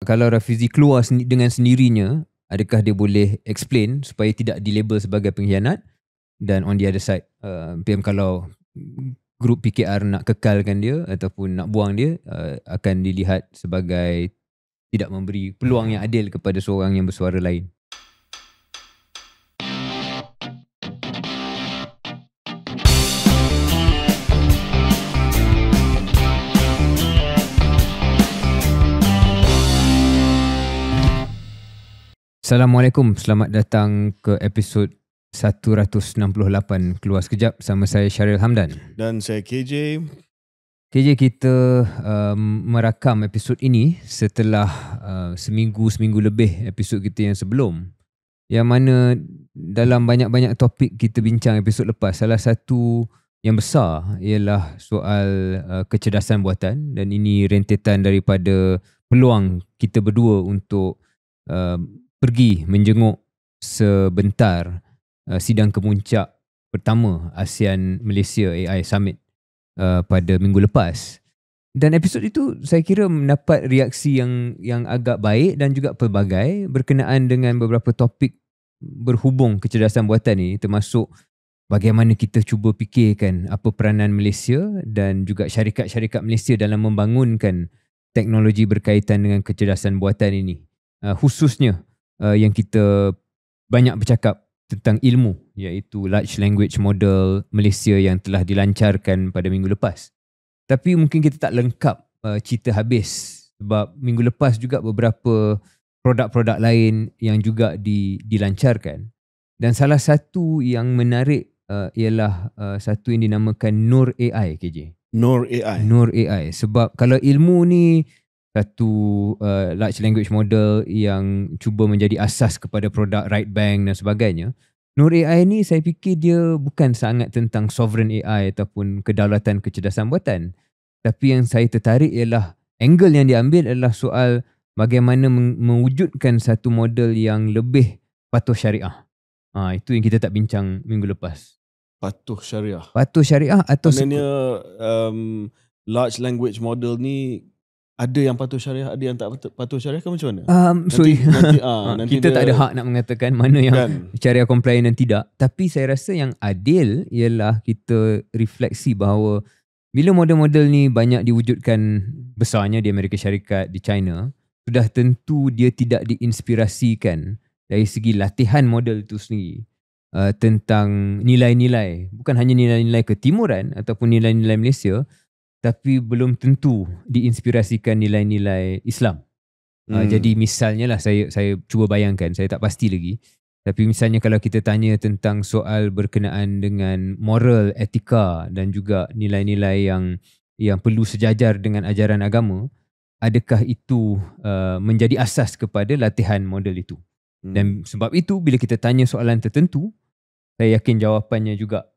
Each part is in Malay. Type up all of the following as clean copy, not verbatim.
kalau Rafizi keluar dengan sendirinya, adakah dia boleh explain supaya tidak dilabel sebagai pengkhianat? Dan on the other side, PM kalau grup PKR nak kekalkan dia ataupun nak buang dia, akan dilihat sebagai tidak memberi peluang yang adil kepada seorang yang bersuara lain. Assalamualaikum, selamat datang ke episod 168 Keluar Sekejap sama saya Syaril Hamdan. Dan saya KJ. KJ, kita merakam episod ini setelah seminggu lebih episod kita yang sebelum, yang mana dalam banyak-banyak topik kita bincang episod lepas, salah satu yang besar ialah soal kecerdasan buatan, dan ini rentetan daripada peluang kita berdua untuk pergi menjenguk sebentar sidang kemuncak pertama ASEAN Malaysia AI Summit pada minggu lepas. Dan episod itu saya kira mendapat reaksi yang agak baik dan juga pelbagai berkenaan dengan beberapa topik berhubung kecerdasan buatan ini, termasuk bagaimana kita cuba fikirkan apa peranan Malaysia dan juga syarikat-syarikat Malaysia dalam membangunkan teknologi berkaitan dengan kecerdasan buatan ini. Khususnya yang kita banyak bercakap tentang ilmu, iaitu Large Language Model Malaysia yang telah dilancarkan pada minggu lepas. Tapi mungkin kita tak lengkap cerita habis, sebab minggu lepas juga beberapa produk-produk lain yang juga dilancarkan. Dan salah satu yang menarik ialah satu yang dinamakan Nur AI, KJ. Nur AI. Nur AI. Sebab kalau ilmu ni satu large language model yang cuba menjadi asas kepada produk right bank dan sebagainya, Nur AI ni saya fikir dia bukan sangat tentang sovereign AI ataupun kedaulatan kecerdasan buatan. Tapi yang saya tertarik ialah angle yang diambil adalah soal bagaimana mewujudkan satu model yang lebih patuh syariah. Itu yang kita tak bincang minggu lepas. Patuh syariah. Patuh syariah atau maknanya large language model ni ada yang patuh syariah, ada yang tak patuh syariah ke macam mana? Nanti kita tak ada hak nak mengatakan mana yang syariah compliant dan tidak. Tapi saya rasa yang adil ialah kita refleksi bahawa bila model-model ni banyak diwujudkan besarnya di Amerika Syarikat, di China, sudah tentu dia tidak diinspirasikan dari segi latihan model itu sendiri tentang nilai-nilai, bukan hanya nilai-nilai ketimuran ataupun nilai-nilai Malaysia, tapi belum tentu diinspirasikan nilai-nilai Islam. Jadi misalnya lah, saya cuba bayangkan, saya tak pasti lagi, tapi misalnya kalau kita tanya tentang soal berkenaan dengan moral, etika dan juga nilai-nilai yang perlu sejajar dengan ajaran agama, adakah itu menjadi asas kepada latihan model itu? Dan sebab itu bila kita tanya soalan tertentu, saya yakin jawapannya juga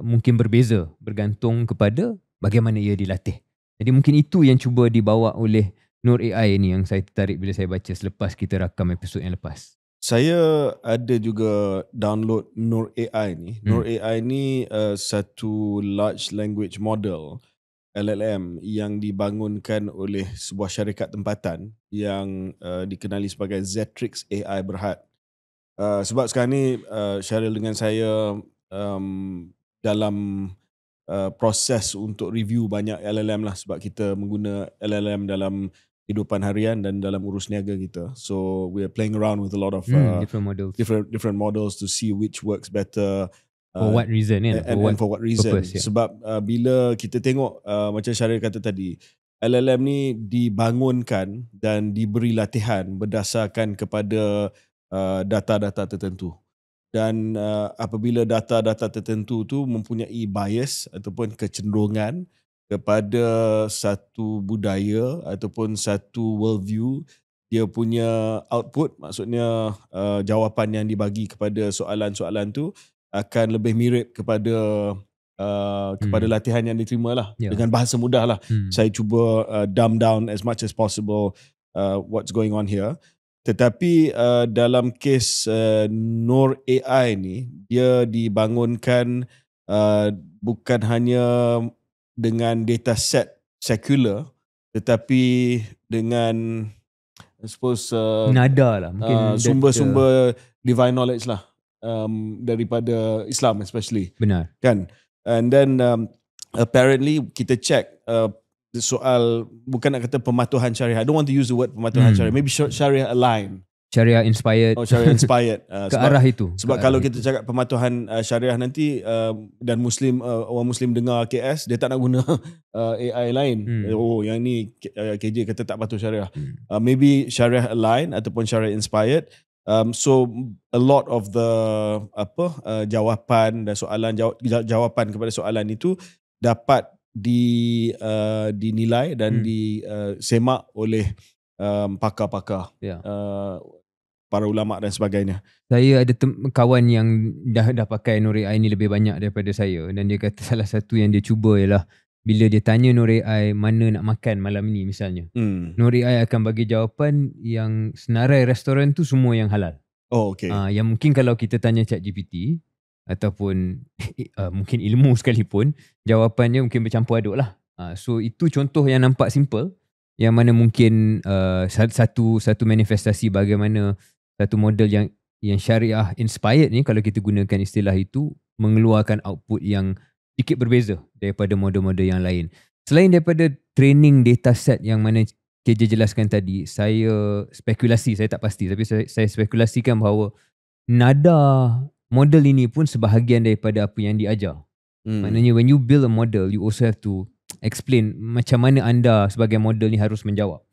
mungkin berbeza bergantung kepada bagaimana ia dilatih. Jadi mungkin itu yang cuba dibawa oleh Nur AI ni yang saya tertarik bila saya baca selepas kita rakam episod yang lepas. Saya ada juga download Nur AI ni. Nur AI ni satu large language model LLM yang dibangunkan oleh sebuah syarikat tempatan yang dikenali sebagai Zetrix AI Berhad. Sebab sekarang ni Syaril dengan saya dalam proses untuk review banyak LLM lah, sebab kita mengguna LLM dalam kehidupan harian dan dalam urus niaga kita. So we are playing around with a lot of different models to see which works better. For what reason and for what reason. Purpose, yeah. Sebab bila kita tengok macam Syaril kata tadi, LLM ni dibangunkan dan diberi latihan berdasarkan kepada data-data tertentu. Dan apabila data-data tertentu tu mempunyai bias ataupun kecenderungan kepada satu budaya ataupun satu worldview, dia punya output, maksudnya jawapan yang dibagi kepada soalan-soalan tu akan lebih mirip kepada latihan yang diterima lah. Dengan bahasa mudah lah. Saya cuba dumb down as much as possible what's going on here. Tetapi dalam kes Nur AI ni, dia dibangunkan bukan hanya dengan data set sekular, tetapi dengan I suppose nada lah mungkin sumber-sumber divine knowledge lah, daripada Islam especially. Benar. Kan? And then apparently kita check soal, bukan nak kata pematuhan syariah. I don't want to use the word pematuhan syariah. Maybe syariah aligned. Syariah inspired. Syariah inspired. Ke arah itu. Sebab kalau kita cakap pematuhan syariah nanti dan orang Muslim dengar KS, dia tak nak guna AI lain. Oh, yang ni KJ kata tak patuh syariah. Maybe syariah aligned ataupun syariah inspired. So a lot of the jawapan dan jawapan kepada soalan itu dapat dinilai dan disemak oleh pakar-pakar, para ulama dan sebagainya. Saya ada kawan yang dah pakai Nur AI ni lebih banyak daripada saya, dan dia kata salah satu yang dia cuba ialah bila dia tanya Nur AI mana nak makan malam ni misalnya, Nur AI akan bagi jawapan yang senarai restoran tu semua yang halal. Oh, okay. Yang mungkin kalau kita tanya ChatGPT ataupun mungkin ilmu sekalipun, jawapannya mungkin bercampur aduk lah. So itu contoh yang nampak simple, yang mana mungkin satu manifestasi bagaimana satu model yang syariah inspired ni, kalau kita gunakan istilah itu, mengeluarkan output yang sedikit berbeza daripada model-model yang lain. Selain daripada training data set yang mana KJ jelaskan tadi, saya spekulasi, saya tak pasti, tapi saya spekulasikan bahawa nada model ini pun sebahagian daripada apa yang diajar. Maknanya when you build a model, you also have to explain macam mana anda sebagai model ni harus menjawab.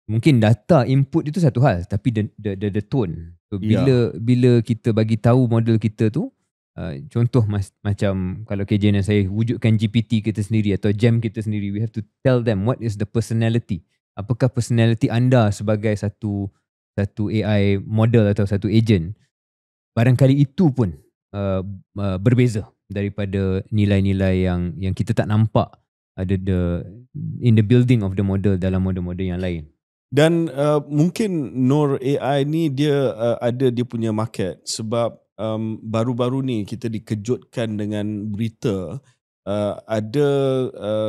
Mungkin data input itu satu hal, tapi the tone. So, bila kita bagi tahu model kita tu, contoh macam kalau KJ dan saya wujudkan GPT kita sendiri atau Gem kita sendiri, we have to tell them what is the personality. Apakah personality anda sebagai satu AI model atau satu agent. Barangkali itu pun berbeza daripada nilai-nilai yang kita tak nampak ada in the building of the model dalam model-model yang lain. Dan mungkin Nur AI ni dia ada dia punya market, sebab baru-baru ni kita dikejutkan dengan berita ada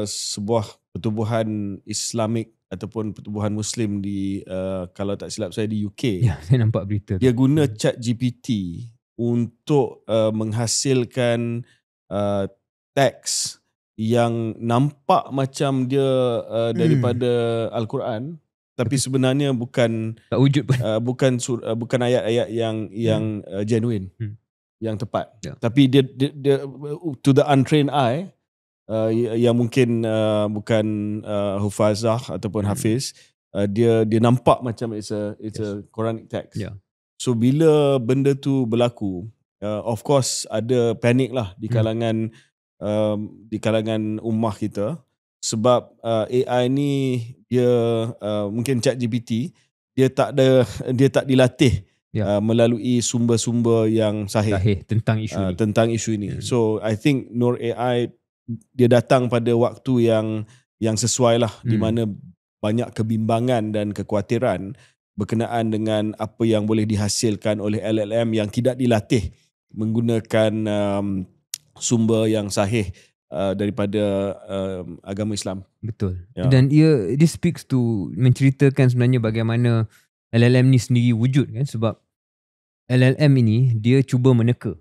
sebuah pertubuhan Islamik ataupun pertubuhan Muslim di kalau tak silap saya di UK. Ya, saya nampak berita. Dia guna ChatGPT untuk menghasilkan teks yang nampak macam dia daripada Al-Quran, tapi sebenarnya bukan tak wujud pun. Bukan ayat-ayat yang genuine, yang tepat. Tapi dia to the untrained eye, yang mungkin bukan hufazah ataupun hafiz, dia nampak macam it's a Quranic text. So bila benda tu berlaku, of course ada panic lah di kalangan ummah kita, sebab AI ni dia mungkin ChatGPT dia tak dilatih melalui sumber-sumber yang sahih tentang isu ini. So I think Nur AI dia datang pada waktu yang sesuai lah, di mana banyak kebimbangan dan kekhawatiran berkenaan dengan apa yang boleh dihasilkan oleh LLM yang tidak dilatih menggunakan sumber yang sahih daripada agama Islam. Betul. Dan dia speaks to, menceritakan sebenarnya bagaimana LLM ni sendiri wujud kan, sebab LLM ini dia cuba meneka.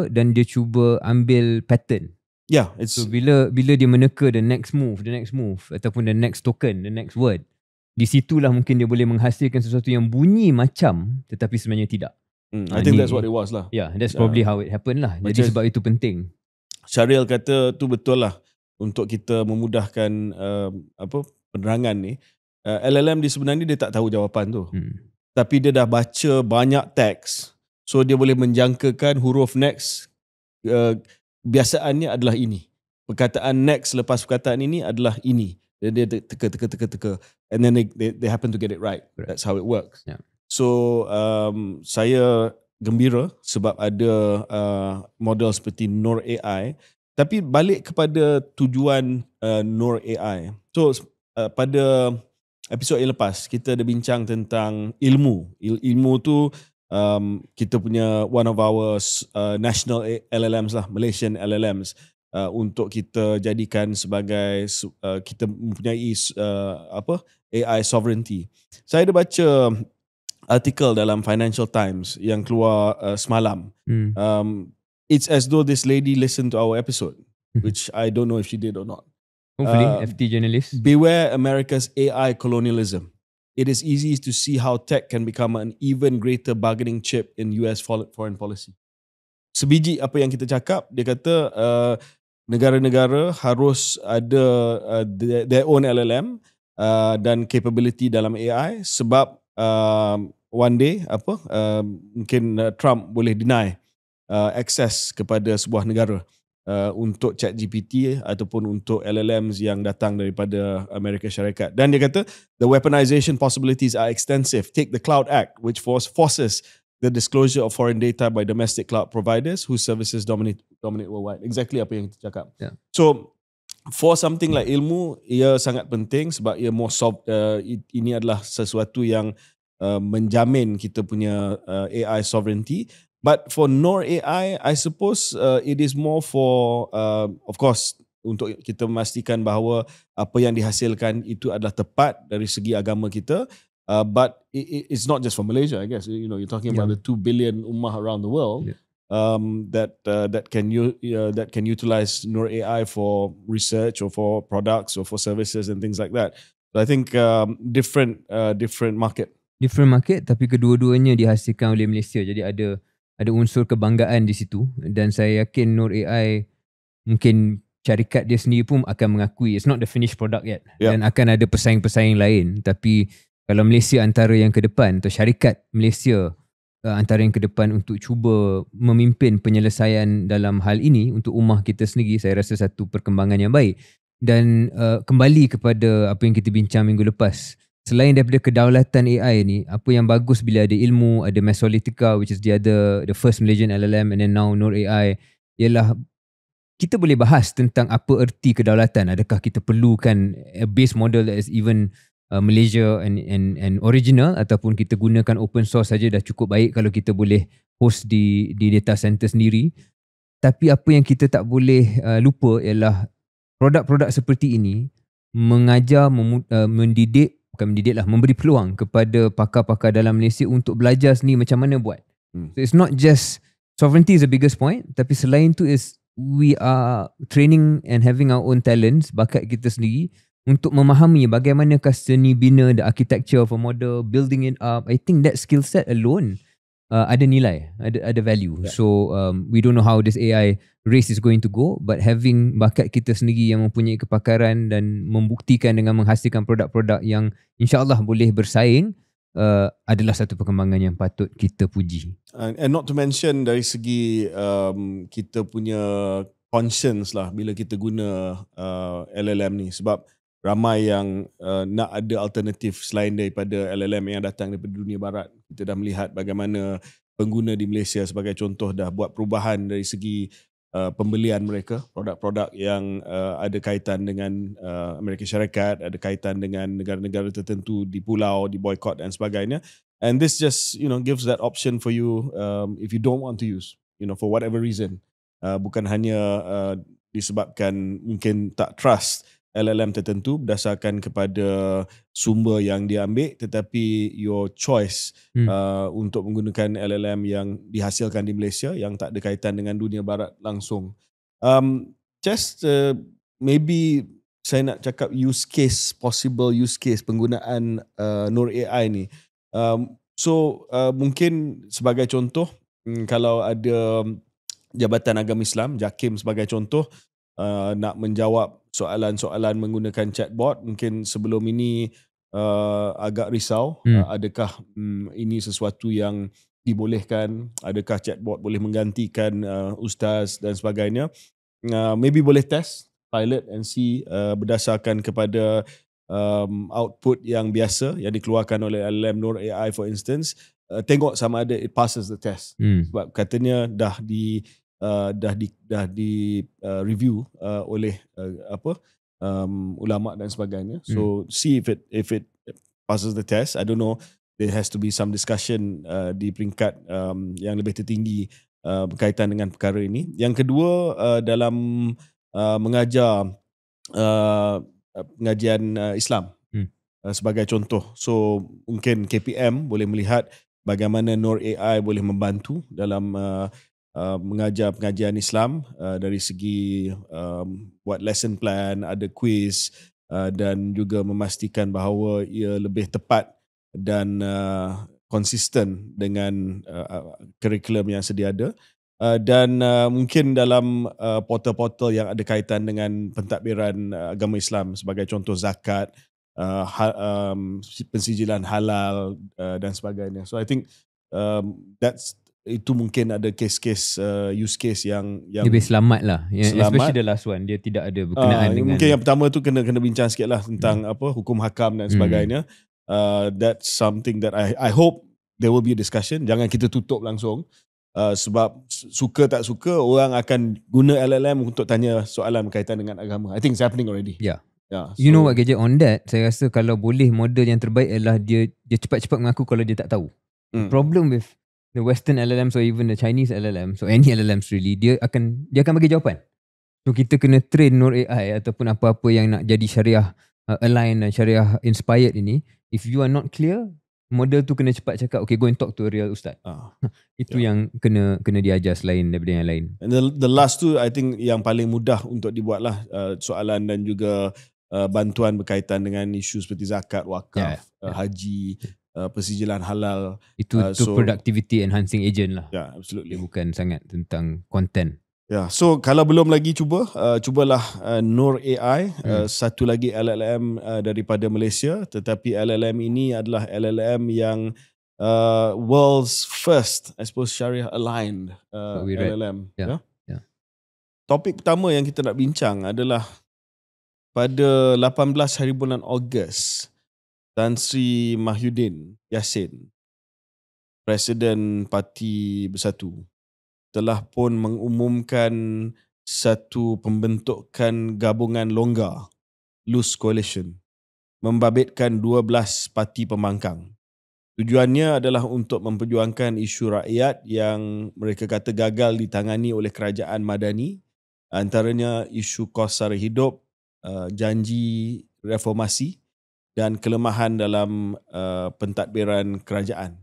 Dan dia cuba ambil pattern. So bila dia meneka the next move ataupun the next token, the next word, di situlah mungkin dia boleh menghasilkan sesuatu yang bunyi macam tetapi sebenarnya tidak. I think that's what it was lah. That's probably how it happened lah. Jadi sebab itu penting. Syaril kata tu betul lah, untuk kita memudahkan penerangan ni. LLM dia sebenarnya dia tak tahu jawapan tu. Tapi dia dah baca banyak teks. So dia boleh menjangkakan huruf next biasaannya adalah ini. Perkataan next lepas perkataan ini adalah ini. Dia teka. And then they happen to get it right. That's how it works. So saya gembira sebab ada model seperti Nur AI. Tapi balik kepada tujuan Nur AI. So pada episod yang lepas kita ada bincang tentang ilmu. Ilmu tu kita punya one of our national LLMs lah, Malaysian LLMs, untuk kita jadikan sebagai kita mempunyai AI sovereignty. Saya ada baca artikel dalam Financial Times yang keluar semalam. It's as though this lady listened to our episode, which I don't know if she did or not. Hopefully, FT journalist. Beware America's AI colonialism. It is easy to see how tech can become an even greater bargaining chip in US foreign policy. Sebiji apa yang kita cakap, dia kata negara-negara harus ada their own LLM dan capability dalam AI sebab one day mungkin Trump boleh deny access kepada sebuah negara untuk ChatGPT ataupun untuk LLMs yang datang daripada Amerika Syarikat. Dan dia kata the weaponization possibilities are extensive. Take the Cloud Act, which forces the disclosure of foreign data by domestic cloud providers whose services dominate worldwide. Exactly apa yang kita cakap. Yeah. So for something like ilmu, ia sangat penting sebab ia more ini adalah sesuatu yang menjamin kita punya AI sovereignty. But for Noor AI, I suppose it is more for, of course, untuk kita memastikan bahawa apa yang dihasilkan itu adalah tepat dari segi agama kita. But it's not just for Malaysia, I guess. You know, you're talking about the 2 billion ummah around the world that can utilize Noor AI for research or for products or for services and things like that. So I think different market. Different market, tapi kedua-duanya dihasilkan oleh Malaysia. Jadi ada unsur kebanggaan di situ, dan saya yakin Noor AI mungkin syarikat dia sendiri pun akan mengakui it's not the finished product yet, dan akan ada pesaing-pesaing lain. Tapi kalau Malaysia antara yang ke depan, atau syarikat Malaysia antara yang ke depan untuk cuba memimpin penyelesaian dalam hal ini untuk ummah kita sendiri, saya rasa satu perkembangan yang baik. Dan kembali kepada apa yang kita bincang minggu lepas, selain daripada kedaulatan AI ni, apa yang bagus bila ada ilmu, ada Mesolytica, which is the first Malaysian LLM, and then now Noor AI, ialah kita boleh bahas tentang apa erti kedaulatan. Adakah kita perlukan a base model that is even Malaysia and original, ataupun kita gunakan open source saja dah cukup baik kalau kita boleh host di data center sendiri. Tapi apa yang kita tak boleh lupa ialah produk-produk seperti ini mengajar, mendidik, bukan mendidik lah, memberi peluang kepada pakar-pakar dalam Malaysia untuk belajar sendiri macam mana buat. So it's not just sovereignty is the biggest point, tapi selain tu is we are training and having our own talents, bakat kita sendiri untuk memahami bagaimanakah seni bina, the architecture of a model, building it up. I think that skill set alone ada nilai, ada value. Yeah. So we don't know how this AI race is going to go, but having bakat kita sendiri yang mempunyai kepakaran dan membuktikan dengan menghasilkan produk-produk yang insya-Allah boleh bersaing adalah satu perkembangan yang patut kita puji. And not to mention dari segi kita punya conscience lah bila kita guna LLM ni, sebab ramai yang nak ada alternatif selain daripada LLM yang datang daripada dunia barat. Kita dah melihat bagaimana pengguna di Malaysia sebagai contoh dah buat perubahan dari segi pembelian mereka, produk-produk yang ada kaitan dengan Amerika Syarikat, ada kaitan dengan negara-negara tertentu di pulau, di boycott dan sebagainya. And this just, gives that option for you if you don't want to use, for whatever reason. Bukan hanya disebabkan mungkin tak trust LLM tertentu berdasarkan kepada sumber yang dia ambil, tetapi your choice untuk menggunakan LLM yang dihasilkan di Malaysia yang tak ada kaitan dengan dunia barat langsung. Maybe saya nak cakap possible use case penggunaan Noor AI ni. Mungkin sebagai contoh, kalau ada Jabatan Agama Islam, JAKIM sebagai contoh, nak menjawab soalan-soalan menggunakan chatbot, mungkin sebelum ini agak risau, adakah ini sesuatu yang dibolehkan, adakah chatbot boleh menggantikan ustaz dan sebagainya. Maybe boleh test, pilot and see berdasarkan kepada output yang biasa yang dikeluarkan oleh LLM Noor AI for instance, tengok sama ada it passes the test. Sebab katanya dah di review oleh ulama dan sebagainya. So see if it passes the test. I don't know, there has to be some discussion di peringkat yang lebih tertinggi berkaitan dengan perkara ini. Yang kedua, dalam mengajar pengajian Islam, sebagai contoh. So mungkin KPM boleh melihat bagaimana Nur AI boleh membantu dalam mengajar pengajian Islam dari segi buat lesson plan, ada quiz dan juga memastikan bahawa ia lebih tepat dan konsisten dengan kurikulum yang sedia ada. Dan mungkin dalam portal-portal yang ada kaitan dengan pentadbiran agama Islam, sebagai contoh zakat, pensijilan halal dan sebagainya. So I think itu mungkin ada case-case use case yang lebih selamat lah, selamat. Especially the last one, dia tidak ada berkenaan dengan, mungkin yang pertama tu kena bincang sikit lah tentang hukum hakam dan sebagainya. That's something that I hope there will be a discussion. Jangan kita tutup langsung. Sebab suka tak suka, orang akan guna LLM untuk tanya soalan berkaitan dengan agama. I think it's happening already. Yeah. So, you know what, Gadget, on that, saya rasa kalau boleh, model yang terbaik adalah dia cepat-cepat mengaku kalau dia tak tahu. The problem with the Western LLMs or even the Chinese LLMs, so any LLMs really, dia akan bagi jawapan. So kita kena train Nur AI ataupun apa-apa yang nak jadi syariah aligned dan syariah inspired ini. If you are not clear, model tu kena cepat cakap, okay, go and talk to a real ustaz. Itu yang kena diajar selain daripada yang lain. And the last tu, I think yang paling mudah untuk dibuat lah, soalan dan juga bantuan berkaitan dengan isu seperti zakat, wakaf, haji, persijilan halal. Itu productivity enhancing agent lah. Yeah, absolutely. Dia bukan sangat tentang content. So kalau belum lagi cubalah Nur AI, satu lagi LLM daripada Malaysia, tetapi LLM ini adalah LLM yang world's first, I suppose, Sharia aligned LLM. Yeah. Topik pertama yang kita nak bincang adalah pada 18 hari bulan Ogos, Tan Sri Mahyudin Yassin, Presiden Parti Bersatu, telah pun mengumumkan satu pembentukan gabungan longgar, Loose Coalition, membabitkan 12 parti pembangkang. Tujuannya adalah untuk memperjuangkan isu rakyat yang mereka kata gagal ditangani oleh kerajaan Madani, antaranya isu kos sara hidup, janji reformasi dan kelemahan dalam pentadbiran kerajaan.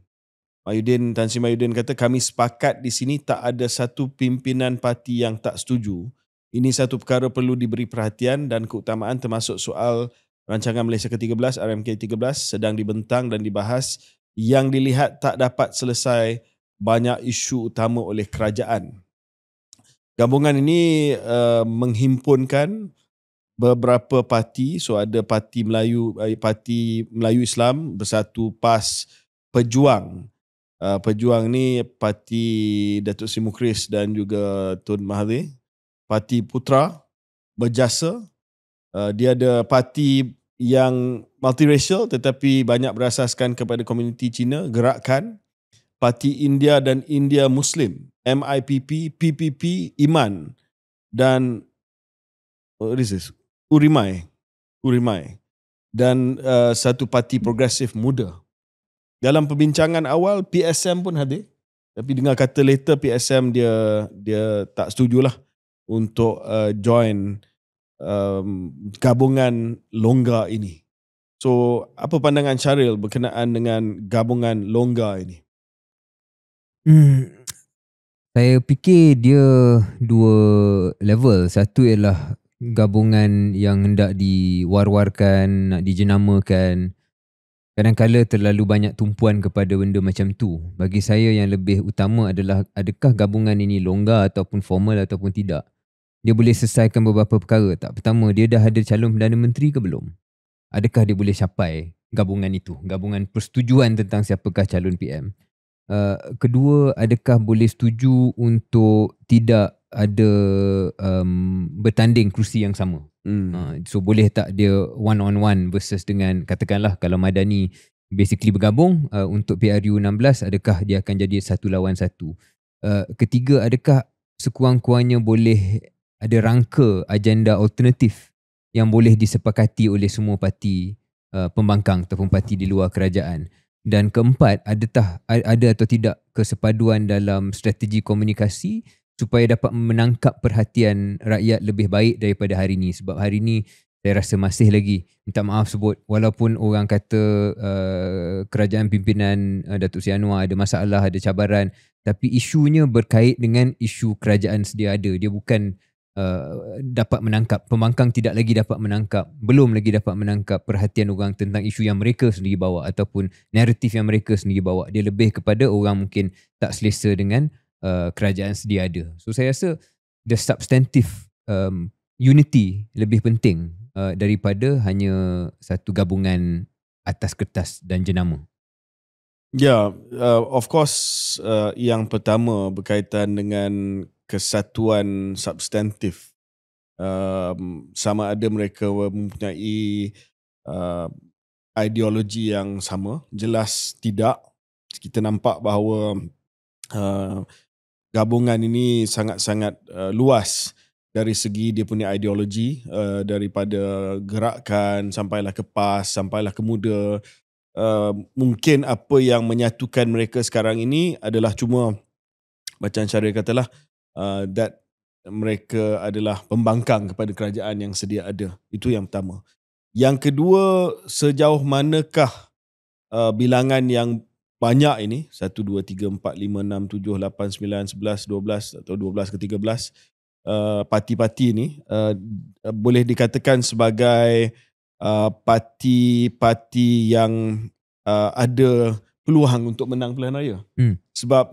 Tan Sri Mahyudin kata, kami sepakat di sini tak ada satu pimpinan parti yang tak setuju. Ini satu perkara perlu diberi perhatian dan keutamaan, termasuk soal rancangan Malaysia ke-13, RMK 13 sedang dibentang dan dibahas, yang dilihat tak dapat selesai banyak isu utama oleh kerajaan. Gabungan ini menghimpunkan beberapa parti. So ada Parti Melayu Islam Bersatu, PAS, Pejuang. Pejuang ni Parti Datuk Seri Mukhris dan juga Tun Mahathir. Parti Putra Berjasa. Dia ada parti yang multiracial tetapi banyak berasaskan kepada komuniti Cina, Gerakan. Parti India dan India Muslim, MIPP, PPP, Iman, dan Urimai. Dan satu parti progresif muda. Dalam perbincangan awal, PSM pun hadir. Tapi dengar kata later PSM dia tak setujulah untuk join gabungan longgar ini. So, apa pandangan Syaril berkenaan dengan gabungan longgar ini? Saya fikir dia dua level. Satu ialah gabungan yang hendak diwar-warkan, nak dijenamakan. Kadang-kala terlalu banyak tumpuan kepada benda macam tu. Bagi saya yang lebih utama adalah adakah gabungan ini longgar ataupun formal ataupun tidak. Dia boleh selesaikan beberapa perkara tak? Pertama, dia dah ada calon Perdana Menteri ke belum? Adakah dia boleh capai gabungan itu? Gabungan persetujuan tentang siapakah calon PM. Kedua, adakah boleh setuju untuk tidak ada bertanding kerusi yang sama? So boleh tak dia one on one versus dengan, katakanlah kalau Madani basically bergabung untuk PRU 16, adakah dia akan jadi 1 lawan 1? Ketiga, adakah sekurang-kurangnya boleh ada rangka agenda alternatif yang boleh disepakati oleh semua parti pembangkang ataupun parti di luar kerajaan? Dan keempat, ada atau tidak kesepaduan dalam strategi komunikasi supaya dapat menangkap perhatian rakyat lebih baik daripada hari ini. Sebab hari ini saya rasa masih lagi minta maaf sebut, walaupun orang kata kerajaan pimpinan Datuk Seri Anwar ada masalah, ada cabaran, tapi isunya berkait dengan isu kerajaan sedia ada. Dia bukan dapat menangkap, pembangkang tidak lagi dapat menangkap, belum lagi dapat menangkap perhatian orang tentang isu yang mereka sendiri bawa ataupun naratif yang mereka sendiri bawa. Dia lebih kepada orang mungkin tak selesa dengan kerajaan sedia ada. So saya rasa the substantive unity lebih penting daripada hanya satu gabungan atas kertas dan jenama. Ya, of course yang pertama berkaitan dengan kesatuan substantif. Sama ada mereka mempunyai ideologi yang sama. Jelas tidak. Kita nampak bahawa gabungan ini sangat-sangat luas dari segi dia punya ideologi, daripada gerakan sampailah ke PAS, sampailah ke Muda. Mungkin apa yang menyatukan mereka sekarang ini adalah cuma macam Syaril katalah, that mereka adalah pembangkang kepada kerajaan yang sedia ada. Itu yang pertama. Yang kedua, sejauh manakah bilangan yang banyak ini, 1, 2, 3, 4, 5, 6, 7, 8, 9, 11, 12 atau 12 ke 13 parti-parti ini boleh dikatakan sebagai parti-parti yang ada peluang untuk menang pilihan raya. Sebab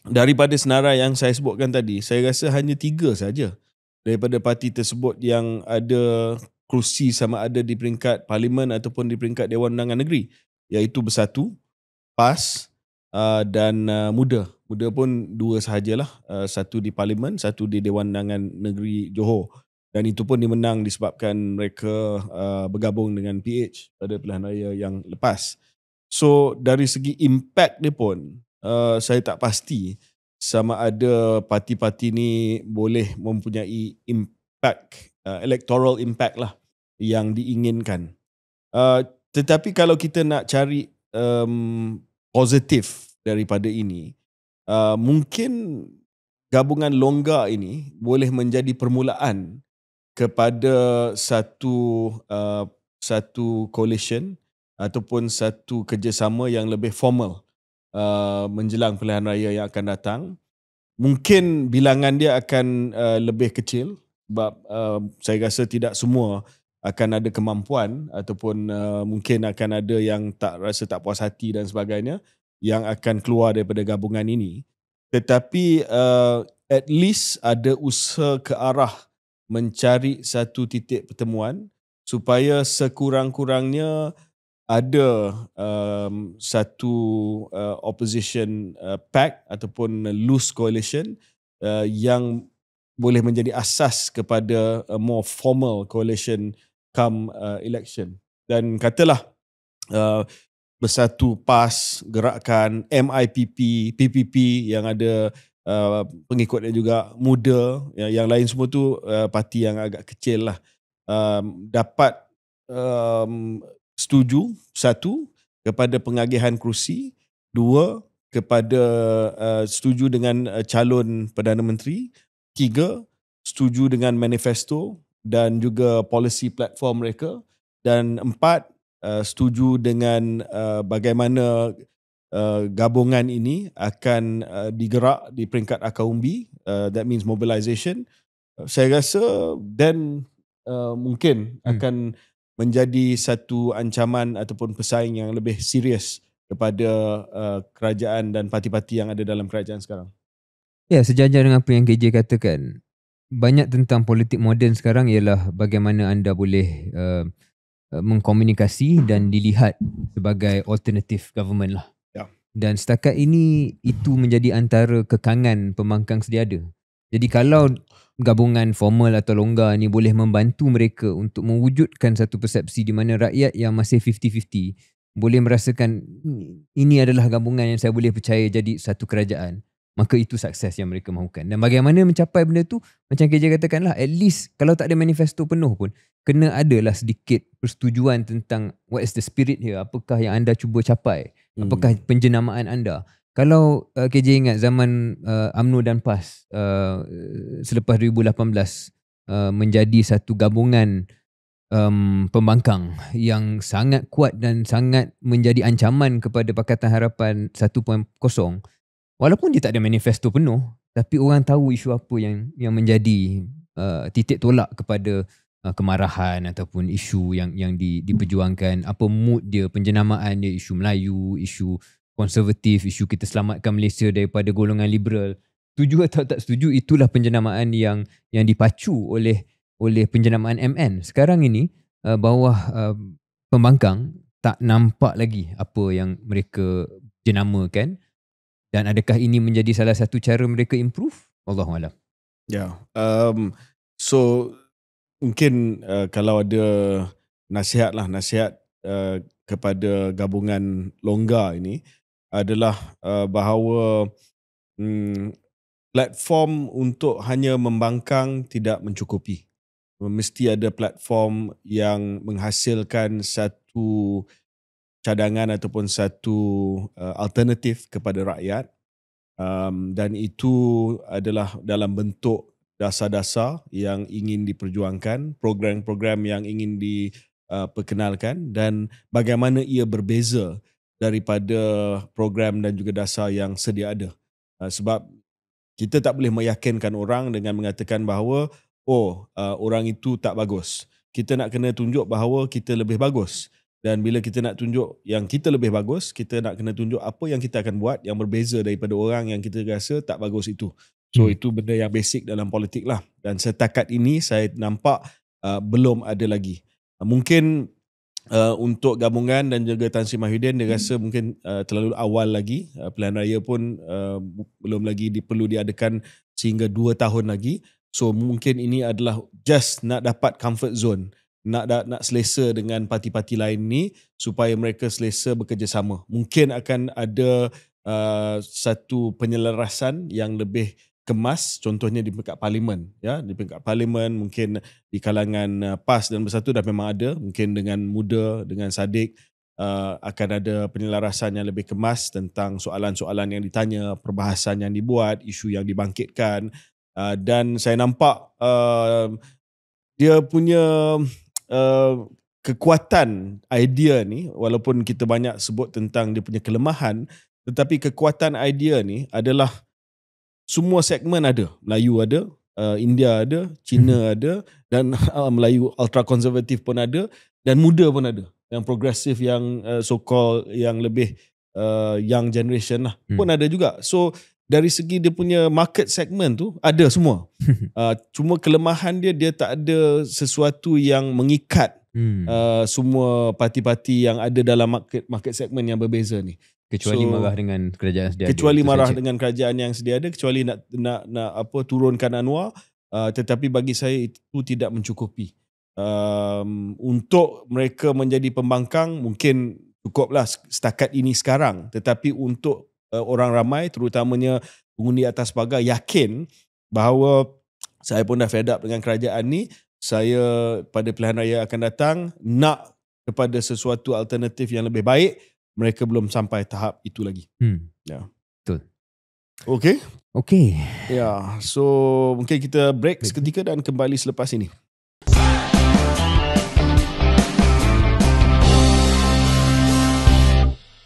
daripada senarai yang saya sebutkan tadi, saya rasa hanya 3 saja daripada parti tersebut yang ada kerusi sama ada di peringkat Parlimen ataupun di peringkat Dewan Undangan Negeri, iaitu Bersatu, PAS dan Muda. Muda pun 2 sahajalah, satu di Parlimen, satu di Dewan Undangan Negeri Johor. Dan itu pun dimenang disebabkan mereka bergabung dengan PH pada pilihan raya yang lepas. So dari segi impact dia pun, saya tak pasti sama ada parti-parti ni boleh mempunyai impact, electoral impact lah yang diinginkan. Tetapi kalau kita nak cari positif daripada ini, mungkin gabungan longgar ini boleh menjadi permulaan kepada satu coalition ataupun satu kerjasama yang lebih formal menjelang pilihan raya yang akan datang. Mungkin bilangan dia akan lebih kecil sebab saya rasa tidak semua akan ada kemampuan ataupun mungkin akan ada yang rasa tak puas hati dan sebagainya yang akan keluar daripada gabungan ini. Tetapi at least ada usaha ke arah mencari satu titik pertemuan supaya sekurang-kurangnya ada satu opposition pact ataupun loose coalition yang boleh menjadi asas kepada a more formal coalition come election. Dan katalah Bersatu, PAS, Gerakan, MIPP, PPP yang ada pengikutnya juga, Muda, yang lain semua tu parti yang agak kecil lah, dapat setuju, 1, kepada pengagihan kerusi, 2, kepada setuju dengan calon Perdana Menteri, 3, setuju dengan manifesto dan juga policy platform mereka, dan 4, setuju dengan bagaimana gabungan ini akan digerak di peringkat akar umbi, that means mobilisation. Saya rasa then mungkin akan menjadi satu ancaman ataupun pesaing yang lebih serius kepada kerajaan dan parti-parti yang ada dalam kerajaan sekarang. Ya, sejajar dengan apa yang KJ katakan, banyak tentang politik moden sekarang ialah bagaimana anda boleh mengkomunikasi dan dilihat sebagai alternative government lah. Ya. Dan setakat ini itu menjadi antara kekangan pembangkang sedia ada. Jadi kalau gabungan formal atau longgar ni boleh membantu mereka untuk mewujudkan satu persepsi di mana rakyat yang masih 50-50 boleh merasakan ini adalah gabungan yang saya boleh percaya jadi satu kerajaan, maka itu sukses yang mereka mahukan. Dan bagaimana mencapai benda tu, macam KJ katakanlah, at least kalau tak ada manifesto penuh pun, kena adalah sedikit persetujuan tentang what is the spirit here, apakah yang anda cuba capai, apakah penjenamaan anda. Kalau KJ ingat zaman UMNO dan PAS selepas 2018 menjadi satu gabungan pembangkang yang sangat kuat dan sangat menjadi ancaman kepada Pakatan Harapan 1.0. Walaupun dia tak ada manifesto penuh, tapi orang tahu isu apa yang menjadi titik tolak kepada kemarahan ataupun isu yang diperjuangkan, apa mood dia, penjenamaan dia, isu Melayu, isu konservatif, isu kita selamatkan Malaysia daripada golongan liberal. Setuju atau tak setuju, itulah penjenamaan yang dipacu oleh penjenamaan MN. Sekarang ini bawah pembangkang tak nampak lagi apa yang mereka jenamakan, dan adakah ini menjadi salah satu cara mereka improve? Wallahualam. Ya, so mungkin kalau ada nasihat kepada gabungan longgar ini adalah bahawa platform untuk hanya membangkang tidak mencukupi. Mesti ada platform yang menghasilkan satu cadangan ataupun satu alternatif kepada rakyat, dan itu adalah dalam bentuk dasar-dasar yang ingin diperjuangkan, program-program yang ingin diperkenalkan, dan bagaimana ia berbeza daripada program dan juga dasar yang sedia ada. Sebab kita tak boleh meyakinkan orang dengan mengatakan bahawa orang itu tak bagus. Kita nak kena tunjuk bahawa kita lebih bagus. Dan bila kita nak tunjuk yang kita lebih bagus, kita nak kena tunjuk apa yang kita akan buat yang berbeza daripada orang yang kita rasa tak bagus itu. So itu benda yang basic dalam politik lah. Dan setakat ini saya nampak belum ada lagi. Mungkin untuk gabungan dan juga Tan Sri Mahyudin, dia rasa mungkin terlalu awal lagi. Pilihan raya pun belum lagi perlu diadakan sehingga 2 tahun lagi. So mungkin ini adalah just nak dapat comfort zone, nak selesa dengan parti-parti lain ni supaya mereka selesa bekerjasama. Mungkin akan ada satu penyelarasan yang lebih kemas, contohnya di peringkat parlimen, ya, di peringkat parlimen mungkin di kalangan PAS dan Bersatu dah memang ada, mungkin dengan Muda, dengan Sadiq akan ada penyelarasan yang lebih kemas tentang soalan-soalan yang ditanya, perbahasan yang dibuat, isu yang dibangkitkan, dan saya nampak dia punya kekuatan idea ni, walaupun kita banyak sebut tentang dia punya kelemahan, tetapi kekuatan idea ni adalah semua segmen ada. Melayu ada, India ada, Cina ada, dan Melayu ultra konservatif pun ada, dan muda pun ada. Yang progresif, yang so-called yang lebih young generation lah pun ada juga. So dari segi dia punya market segment tu ada semua. Cuma kelemahan dia tak ada sesuatu yang mengikat semua parti-parti yang ada dalam market segment yang berbeza ni. Kecuali marah dengan kerajaan sedia ada. Kecuali marah dengan kerajaan yang sedia ada, kecuali nak turunkan Anwar, tetapi bagi saya itu tidak mencukupi. Untuk mereka menjadi pembangkang mungkin cukuplah setakat ini sekarang, tetapi untuk orang ramai, terutamanya pengundi atas pagar, yakin bahawa saya pun dah fed up dengan kerajaan ni. Saya pada pilihan raya akan datang nak kepada sesuatu alternatif yang lebih baik. Mereka belum sampai tahap itu lagi. Ya. Betul. Okay. Ya, so mungkin kita break seketika dan kembali selepas ini.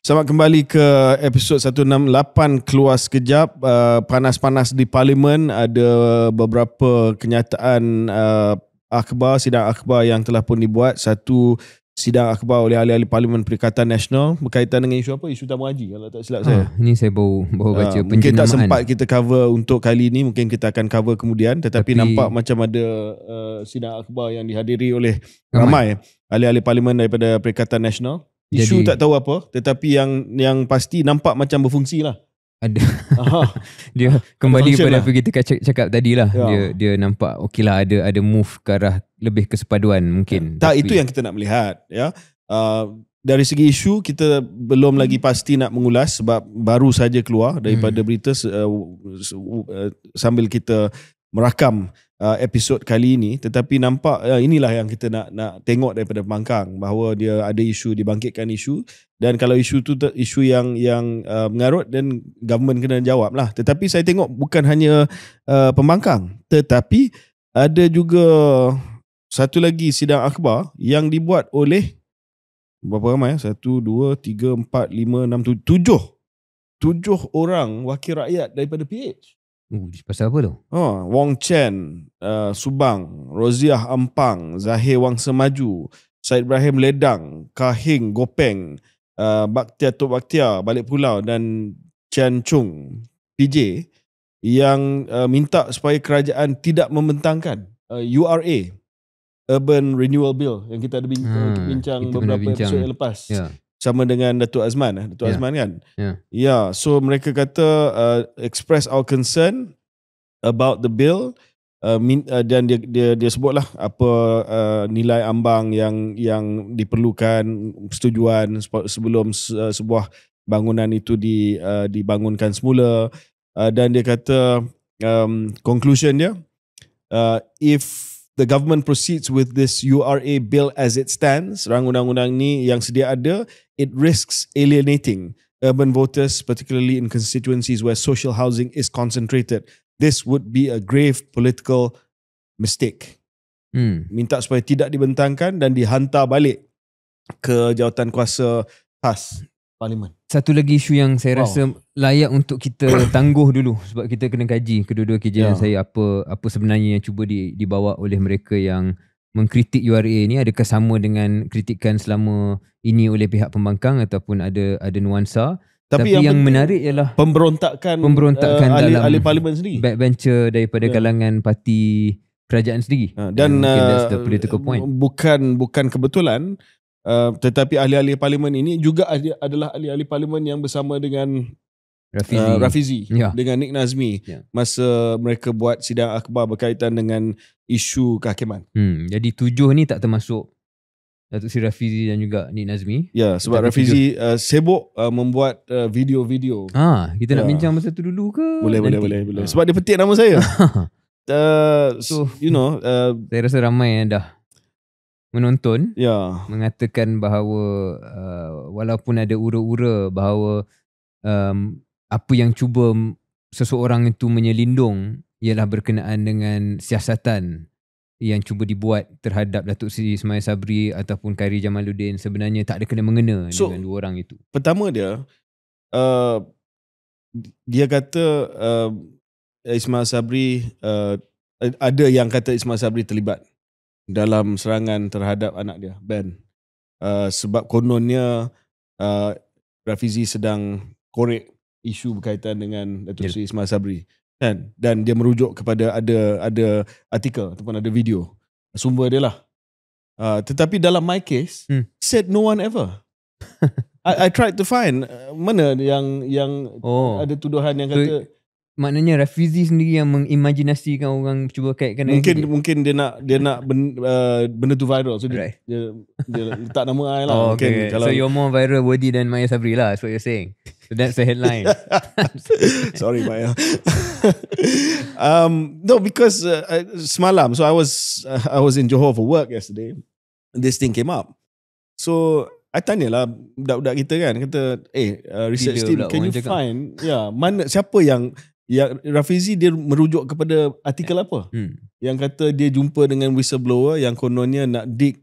Selamat kembali ke episod 168 Keluar Sekejap. Panas-panas di Parlimen, ada beberapa kenyataan sidang akhbar yang telah pun dibuat. Satu sidang akhbar oleh ahli-ahli Parlimen Perikatan Nasional berkaitan dengan isu apa? Isu Tamu Haji kalau tak silap saya. Ini saya baru baca penjenamaan. Mungkin tak sempat kita cover untuk kali ini, mungkin kita akan cover kemudian. Tetapi nampak macam ada sidang akhbar yang dihadiri oleh ramai ahli-ahli Parlimen daripada Perikatan Nasional. Isu tak tahu apa, tetapi yang pasti nampak macam berfungsi lah. Ada. Dia kembali pada apa kita cakap tadi lah. Dia nampak okey lah, ada move ke arah lebih kesepaduan mungkin. Tak, itu yang kita nak melihat. Ya. Dari segi isu kita belum lagi pasti nak mengulas sebab baru saja keluar daripada berita sambil kita merakam episod kali ini. Tetapi nampak inilah yang kita nak tengok daripada pembangkang, bahawa dia ada isu, dibangkitkan isu, dan kalau isu tu isu yang mengarut, dan government kena jawab lah. Tetapi saya tengok bukan hanya pembangkang, tetapi ada juga satu lagi sidang akhbar yang dibuat oleh berapa ramai? 1, 2, 3, 4, 5, 6, 7 orang wakil rakyat daripada PH. Pasal apa tu? Wong Chen, Subang, Roziah Ampang, Zahir Wangsa Maju, Syed Ibrahim Ledang, Kahing Gopeng, Bakhtiar Tok Bakhtiar Balik Pulau dan Chan Chung PJ yang minta supaya kerajaan tidak membentangkan URA, Urban Renewal Bill, yang kita ada bincang beberapa episod yang lepas. Sama dengan Datuk Azman, Azman kan? So mereka kata express our concern about the bill, dan dia sebutlah apa nilai ambang yang diperlukan persetujuan sebelum sebuah bangunan itu dibangunkan semula, dan dia kata conclusion dia, if the government proceeds with this URA bill as it stands, rang undang-undang ni yang sedia ada, it risks alienating urban voters, particularly in constituencies where social housing is concentrated. This would be a grave political mistake. Minta supaya tidak dibentangkan dan dihantar balik ke jawatan kuasa khas Parlimen. Satu lagi isu yang saya rasa layak untuk kita tangguh dulu, sebab kita kena kaji kedua-dua kejadian saya apa sebenarnya yang cuba dibawa oleh mereka yang mengkritik URA ni. Adakah sama dengan kritikan selama ini oleh pihak pembangkang ataupun ada nuansa? Tapi yang menarik ialah pemberontakan dalam ahli parlimen sendiri, backbencher daripada kalangan parti kerajaan sendiri. Dan that's the political point. Bukan kebetulan, tetapi ahli-ahli parlimen ini juga adalah ahli-ahli parlimen yang bersama dengan Rafizi dengan Nik Nazmi masa mereka buat sidang akhbar berkaitan dengan isu kehakiman. Jadi 7 ni tak termasuk Datuk Seri Rafizi dan juga Nik Nazmi. Sebab Rafizi sibuk membuat video-video. Kita nak bincang pasal tu dulu ke? Boleh. Sebab dia petik nama saya. Saya rasa ramai yang dah menonton mengatakan bahawa walaupun ada ura-ura bahawa apa yang cuba seseorang itu menyelindung ialah berkenaan dengan siasatan yang cuba dibuat terhadap Datuk Seri Ismail Sabri ataupun Khairi Jamaluddin, sebenarnya tak ada kena-mengena dengan dua orang itu. Pertama dia kata Ismail Sabri, ada yang kata Ismail Sabri terlibat dalam serangan terhadap anak dia, Ben. Sebab kononnya Rafizi sedang korek isu berkaitan dengan Datuk Seri Ismail Sabri. Kan? Dan dia merujuk kepada ada artikel ataupun ada video. Sumber dia lah. Tetapi dalam my case, said no one ever. I tried to find mana yang ada tuduhan yang kata. Maknanya Rafizi sendiri yang mengimajinasikan orang cuba kaitkan. Mungkin dia nak benda tu viral. So dia letak nama I lah. Okay. So you're more viral worthy than Maya Sabri lah. That's what you're saying. So that's the headline. Sorry Maya. No, because semalam, so I was in Johor for work yesterday. This thing came up. So I tanyalah budak-budak kita kan, kata research team, can you find mana siapa yang Rafizi dia merujuk kepada artikel apa yang kata dia jumpa dengan whistleblower yang kononnya nak dig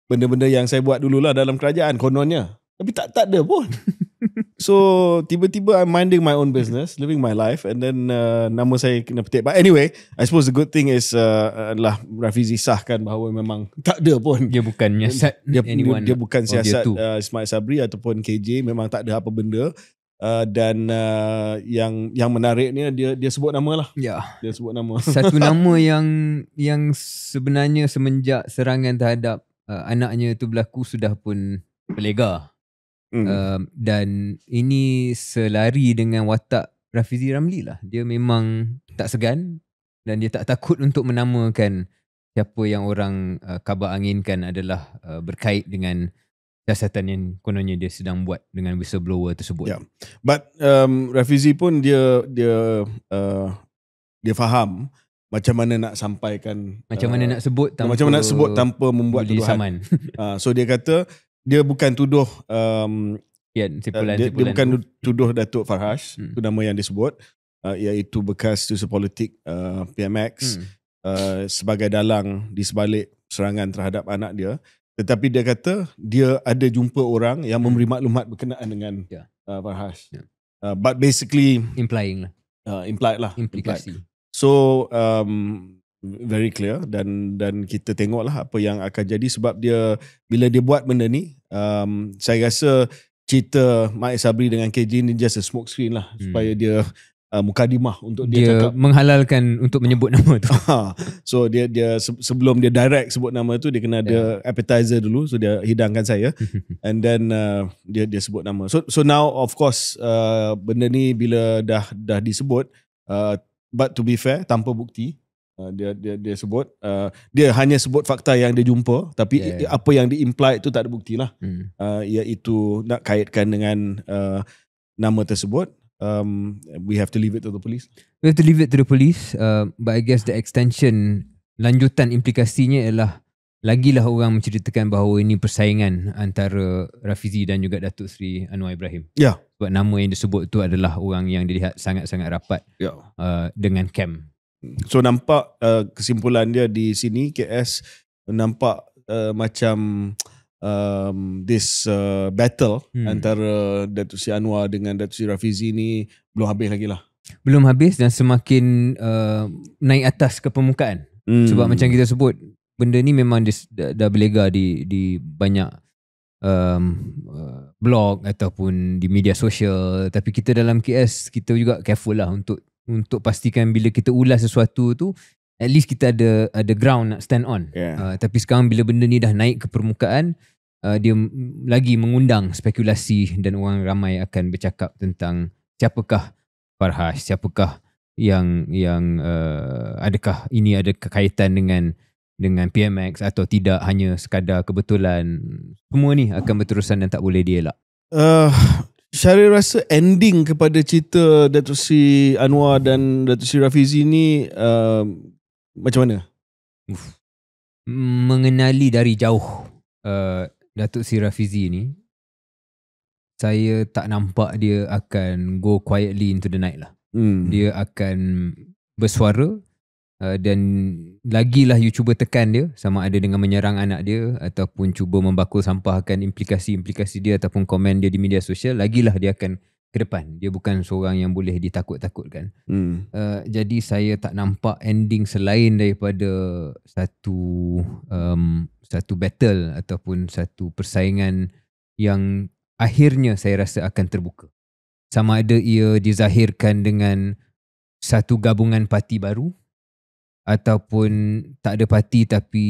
benda-benda yang saya buat dululah dalam kerajaan kononnya, tapi tak ada pun. So tiba-tiba I'm minding my own business, living my life, and then nama saya kena petik. But anyway, I suppose the good thing is lah Rafizi sahkan bahawa memang tak ada pun, dia bukan nyiasat dia bukan siasat Ismail Sabri ataupun KJ, memang tak ada apa benda. Dan yang menariknya dia sebut nama lah. Dia sebut nama. Satu nama yang sebenarnya semenjak serangan terhadap anaknya itu berlaku sudah pun berlega. Dan ini selari dengan watak Rafizi Ramli lah. Dia memang tak segan dan dia tak takut untuk menamakan siapa yang orang kabar anginkan adalah berkait dengan siasatan yang kononnya dia sedang buat dengan whistleblower tersebut. But Rafizi pun dia faham macam mana nak sampaikan, macam mana nak sebut tanpa membuat tuduhan. So dia kata dia bukan tuduh dia bukan tuduh Datuk Farhash, itu nama yang disebut, iaitu bekas user politik PMX. sebagai dalang di sebalik serangan terhadap anak dia. Tetapi dia kata dia ada jumpa orang yang memberi maklumat berkenaan dengan Farhas. But basically Implying lah. Implied lah. Implikasi. So very clear dan kita tengoklah apa yang akan jadi sebab dia bila dia buat benda ni, saya rasa cerita Mak Sabri dengan KJ ni just a smoke screen lah supaya dia mukadimah untuk dia cakap, menghalalkan untuk menyebut nama tu. So dia sebelum dia direct sebut nama tu, dia kena ada appetizer dulu, so dia hidangkan saya and then dia sebut nama. So now of course benda ni bila dah disebut, but to be fair tanpa bukti, dia sebut dia hanya sebut fakta yang dia jumpa, tapi apa yang di-imply tu tak ada bukti lah. Iaitu nak kaitkan dengan nama tersebut. We have to leave it to the police. We have to leave it to the police, but I guess the extension, lanjutan implikasinya ialah lagilah orang menceritakan bahawa ini persaingan antara Rafizi dan juga Datuk Seri Anwar Ibrahim. Sebab nama yang disebut tu adalah orang yang dilihat sangat-sangat rapat dengan Cam. So nampak kesimpulan dia di sini, KS nampak macam this battle antara Datuk Seri Anwar dengan Datuk Seri Rafizi ni belum habis lagi lah. Belum habis dan semakin naik atas ke permukaan. Sebab macam kita sebut, benda ni memang dah berlega di banyak blog ataupun di media sosial. Tapi kita dalam KS, kita juga careful lah untuk pastikan bila kita ulas sesuatu tu, at least kita ada ground nak stand on. Tapi sekarang bila benda ni dah naik ke permukaan, dia lagi mengundang spekulasi dan orang ramai akan bercakap tentang siapakah Farhas, siapakah yang adakah ini ada kaitan dengan PMX atau tidak, hanya sekadar kebetulan. Semua ni akan berterusan dan tak boleh dielak. Syaril rasa ending kepada cerita Datuk Seri Anwar dan Datuk Seri Rafizi ni macam mana? Mengenali dari jauh Datuk Seri Rafizi ni, saya tak nampak dia akan go quietly into the night lah. Dia akan bersuara dan lagilah you cuba tekan dia, sama ada dengan menyerang anak dia ataupun cuba membakul sampahkan implikasi-implikasi dia ataupun komen dia di media sosial, lagilah dia akan ke depan. Dia bukan seorang yang boleh ditakut-takutkan. Jadi saya tak nampak ending selain daripada satu battle ataupun satu persaingan yang akhirnya saya rasa akan terbuka. Sama ada ia dizahirkan dengan satu gabungan parti baru ataupun tak ada parti tapi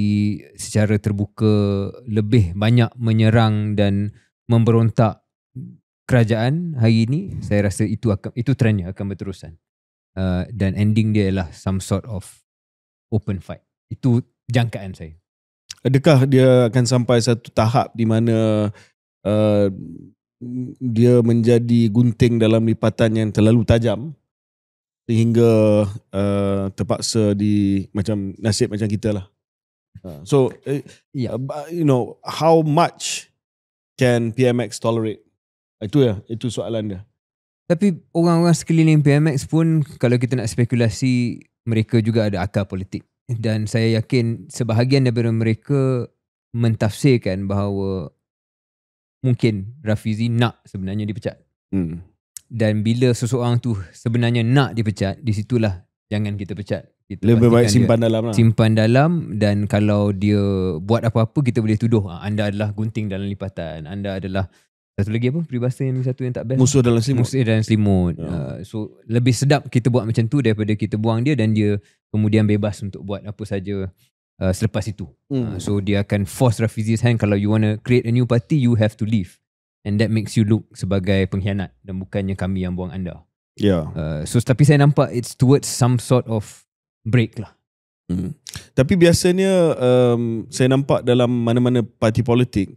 secara terbuka lebih banyak menyerang dan memberontak kerajaan hari ini. Saya rasa itu trendnya akan berterusan. Dan ending dia ialah some sort of open fight. Itu jangkaan saya. Adakah dia akan sampai satu tahap di mana dia menjadi gunting dalam lipatan yang terlalu tajam sehingga terpaksa macam nasib macam kita lah. So you know, how much can PMX tolerate? Itu soalan dia. Tapi orang-orang sekeliling PMX pun, kalau kita nak spekulasi, mereka juga ada akal politik. Dan saya yakin sebahagian daripada mereka mentafsirkan bahawa mungkin Rafizi nak sebenarnya dipecat. Dan bila seseorang tu sebenarnya nak dipecat, di situlah jangan kita pecat. Kita lebih baik simpan dalam lah. Simpan dalam, dan kalau dia buat apa-apa, kita boleh tuduh anda adalah gunting dalam lipatan, anda adalah satu lagi apa peribahasa yang satu yang tak best, musuh dalam selimut. Musuh dalam selimut. So lebih sedap kita buat macam tu daripada kita buang dia dan dia kemudian bebas untuk buat apa saja selepas itu. So dia akan force Rafizi's hand. Kalau you want to create a new party, you have to leave, and that makes you look sebagai pengkhianat dan bukannya kami yang buang anda. So tapi saya nampak it's towards some sort of break lah. Tapi biasanya saya nampak dalam mana-mana parti politik,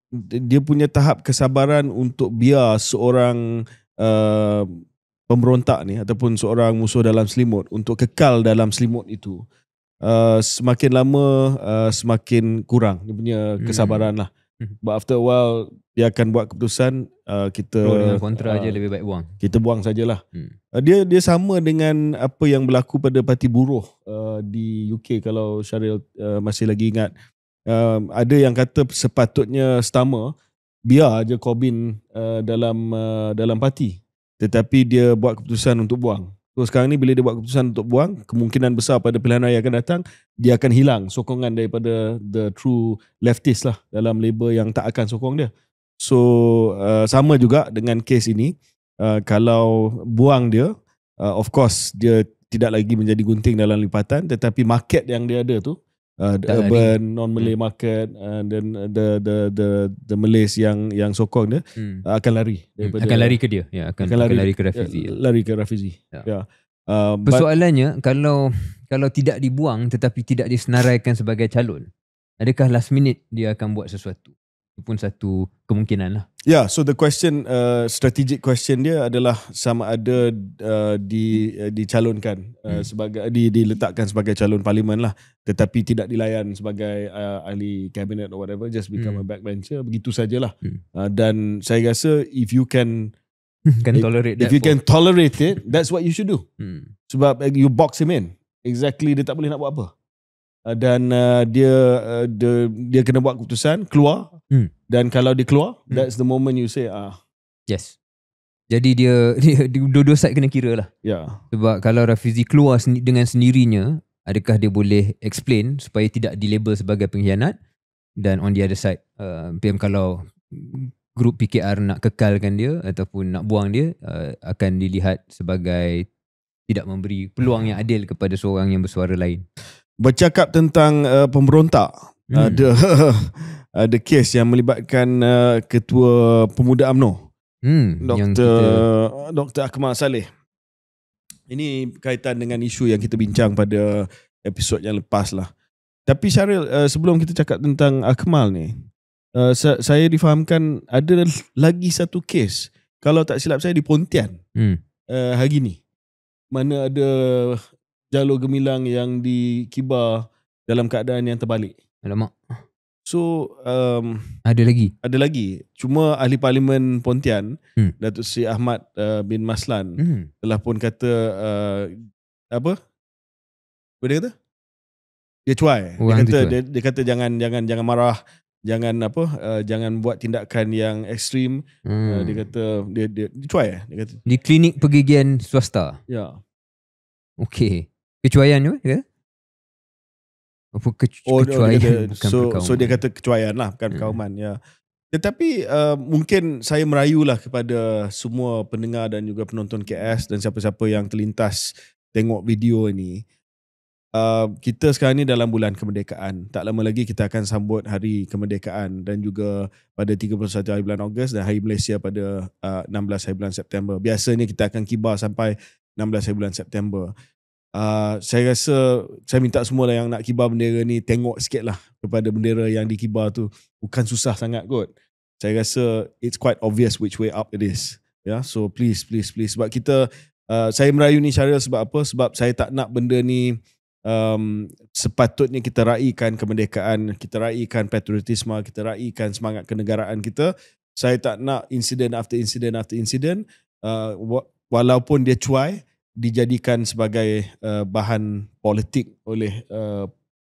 dia punya tahap kesabaran untuk biar seorang pemberontak ni ataupun seorang musuh dalam selimut untuk kekal dalam selimut itu, semakin lama semakin kurang dia punya kesabaran lah. But after a while dia akan buat keputusan kita Pro dengan kontra je lebih baik buang. Kita buang sajalah. Dia sama dengan apa yang berlaku pada Parti Buruh di UK, kalau Syaril masih lagi ingat. Ada yang kata sepatutnya Starmer biar je Corbyn dalam parti, tetapi dia buat keputusan untuk buang. So sekarang ni bila dia buat keputusan untuk buang, kemungkinan besar pada pilihan raya akan datang dia akan hilang sokongan daripada the true leftist lah dalam Labour yang tak akan sokong dia. So sama juga dengan kes ini, kalau buang dia, of course dia tidak lagi menjadi gunting dalam lipatan, tetapi market yang dia ada tu, the urban non-Malay market, dan the Malays yang sokong dia akan lari daripada, akan lari ke dia, akan lari ke Rafizi. Lari ke Rafizi. Persoalannya kalau tidak dibuang tetapi tidak disenaraikan sebagai calon, adakah last minute dia akan buat sesuatu? Itu pun satu kemungkinan lah. So the question, strategic question dia adalah sama ada dicalonkan sebagai diletakkan sebagai calon parlimen lah, tetapi tidak dilayan sebagai ahli cabinet or whatever, just become a backbencher, begitu sajalah. Dan saya rasa if you can tolerate can tolerate it, that's what you should do. Sebab you box him in, exactly dia tak boleh nak buat apa. Dan dia kena buat keputusan, keluar. Dan kalau dia keluar, that's the moment you say yes. Jadi dia dua-dua side kena kira lah. Sebab kalau Rafizi keluar dengan sendirinya, adakah dia boleh explain supaya tidak dilabel sebagai pengkhianat? Dan on the other side, PM kalau grup PKR nak kekalkan dia ataupun nak buang dia, akan dilihat sebagai tidak memberi peluang yang adil kepada seorang yang bersuara lain. Bercakap tentang pemberontak, ada kes yang melibatkan Ketua Pemuda UMNO, Dr. Akmal Saleh. Ini kaitan dengan isu yang kita bincang pada episod yang lepas lah. Tapi Syaril, sebelum kita cakap tentang Akmal ni, saya difahamkan ada lagi satu kes, kalau tak silap saya di Pontian hari ni, mana ada jalur gemilang yang dikibar dalam keadaan yang terbalik. Alamak. So ada lagi. Cuma ahli parlimen Pontian, Datuk Seri Ahmad bin Maslan telah pun kata apa dia kata? Dia cuai. Dia kata jangan marah, jangan buat tindakan yang ekstrim. Dia kata dia cuai. Dia kata di klinik pergigian swasta. Okey. Kecuaian tu dia? Apa kecuaian? So dia kata kecuaian lah, bukan perkauman. Tetapi mungkin saya merayulah kepada semua pendengar dan juga penonton KS dan siapa-siapa yang terlintas tengok video ini. Kita sekarang ni dalam bulan kemerdekaan. Tak lama lagi kita akan sambut hari kemerdekaan, dan juga pada 31 hari bulan Ogos dan hari Malaysia pada 16 hari bulan September. Biasanya kita akan kibar sampai 16 hari bulan September. Saya rasa saya minta semua lah yang nak kibar bendera ni, tengok sikit lah kepada bendera yang dikibar tu. Bukan susah sangat kot. Saya rasa it's quite obvious which way up it is. So please. Sebab kita, saya merayu ni Syaril sebab apa? Sebab saya tak nak benda ni, sepatutnya kita raikan kemerdekaan, kita raikan patriotisme, kita raikan semangat kenegaraan kita. Saya tak nak insiden after insiden, walaupun dia cuai, dijadikan sebagai bahan politik oleh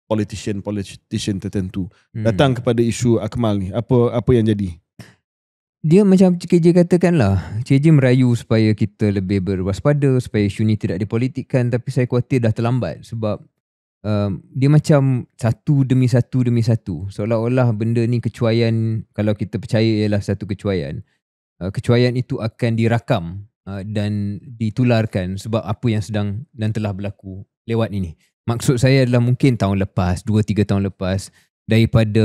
politician tertentu. Datang kepada isu Akmal ni, apa yang jadi? Dia macam KJ katakan lah, KJ merayu supaya kita lebih berwaspada, supaya isu ni tidak dipolitikkan, tapi saya khawatir dah terlambat sebab dia macam satu demi satu. Seolah-olah benda ni kecuaian, kalau kita percaya ialah satu kecuaian. Kecuaian itu akan dirakam dan ditularkan sebab apa yang sedang dan telah berlaku lewat ini. Maksud saya adalah mungkin tahun lepas, 2-3 tahun lepas, daripada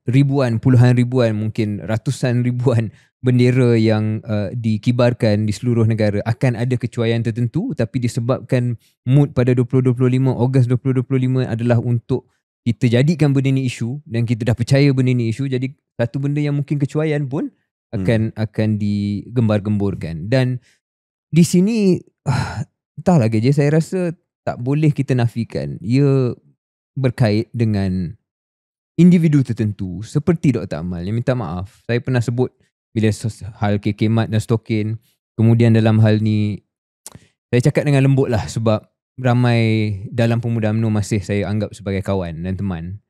ribuan, puluhan ribuan, mungkin ratusan ribuan bendera yang dikibarkan di seluruh negara, akan ada kecuaian tertentu, tapi disebabkan mood pada 2025, Ogos 2025 adalah untuk kita jadikan benda ni isu, dan kita dah percaya benda ni isu, jadi satu benda yang mungkin kecuaian pun akan digembar-gemburkan. Dan di sini entahlah KJ, saya rasa tak boleh kita nafikan ia berkait dengan individu tertentu seperti Dr. Amal yang minta maaf. Saya pernah sebut bila hal KK Mat dan Stokin, kemudian dalam hal ni saya cakap dengan lembut lah sebab ramai dalam pemuda UMNO masih saya anggap sebagai kawan dan teman.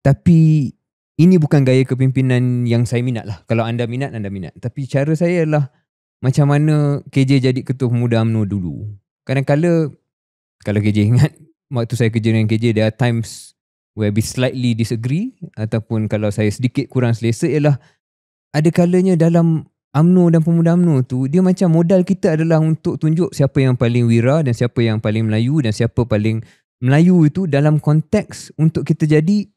Tapi ini bukan gaya kepimpinan yang saya minat lah. Kalau anda minat, anda minat. Tapi cara saya adalah macam mana KJ jadi ketua pemuda UMNO dulu. Kadang-kadang kalau KJ ingat, waktu saya kerja dengan KJ, there are times where we slightly disagree, ataupun kalau saya sedikit kurang selesa, ialah ada kalanya dalam UMNO dan pemuda UMNO tu, dia macam modal kita adalah untuk tunjuk siapa yang paling wira dan siapa yang paling Melayu dan siapa paling Melayu itu dalam konteks untuk kita jadi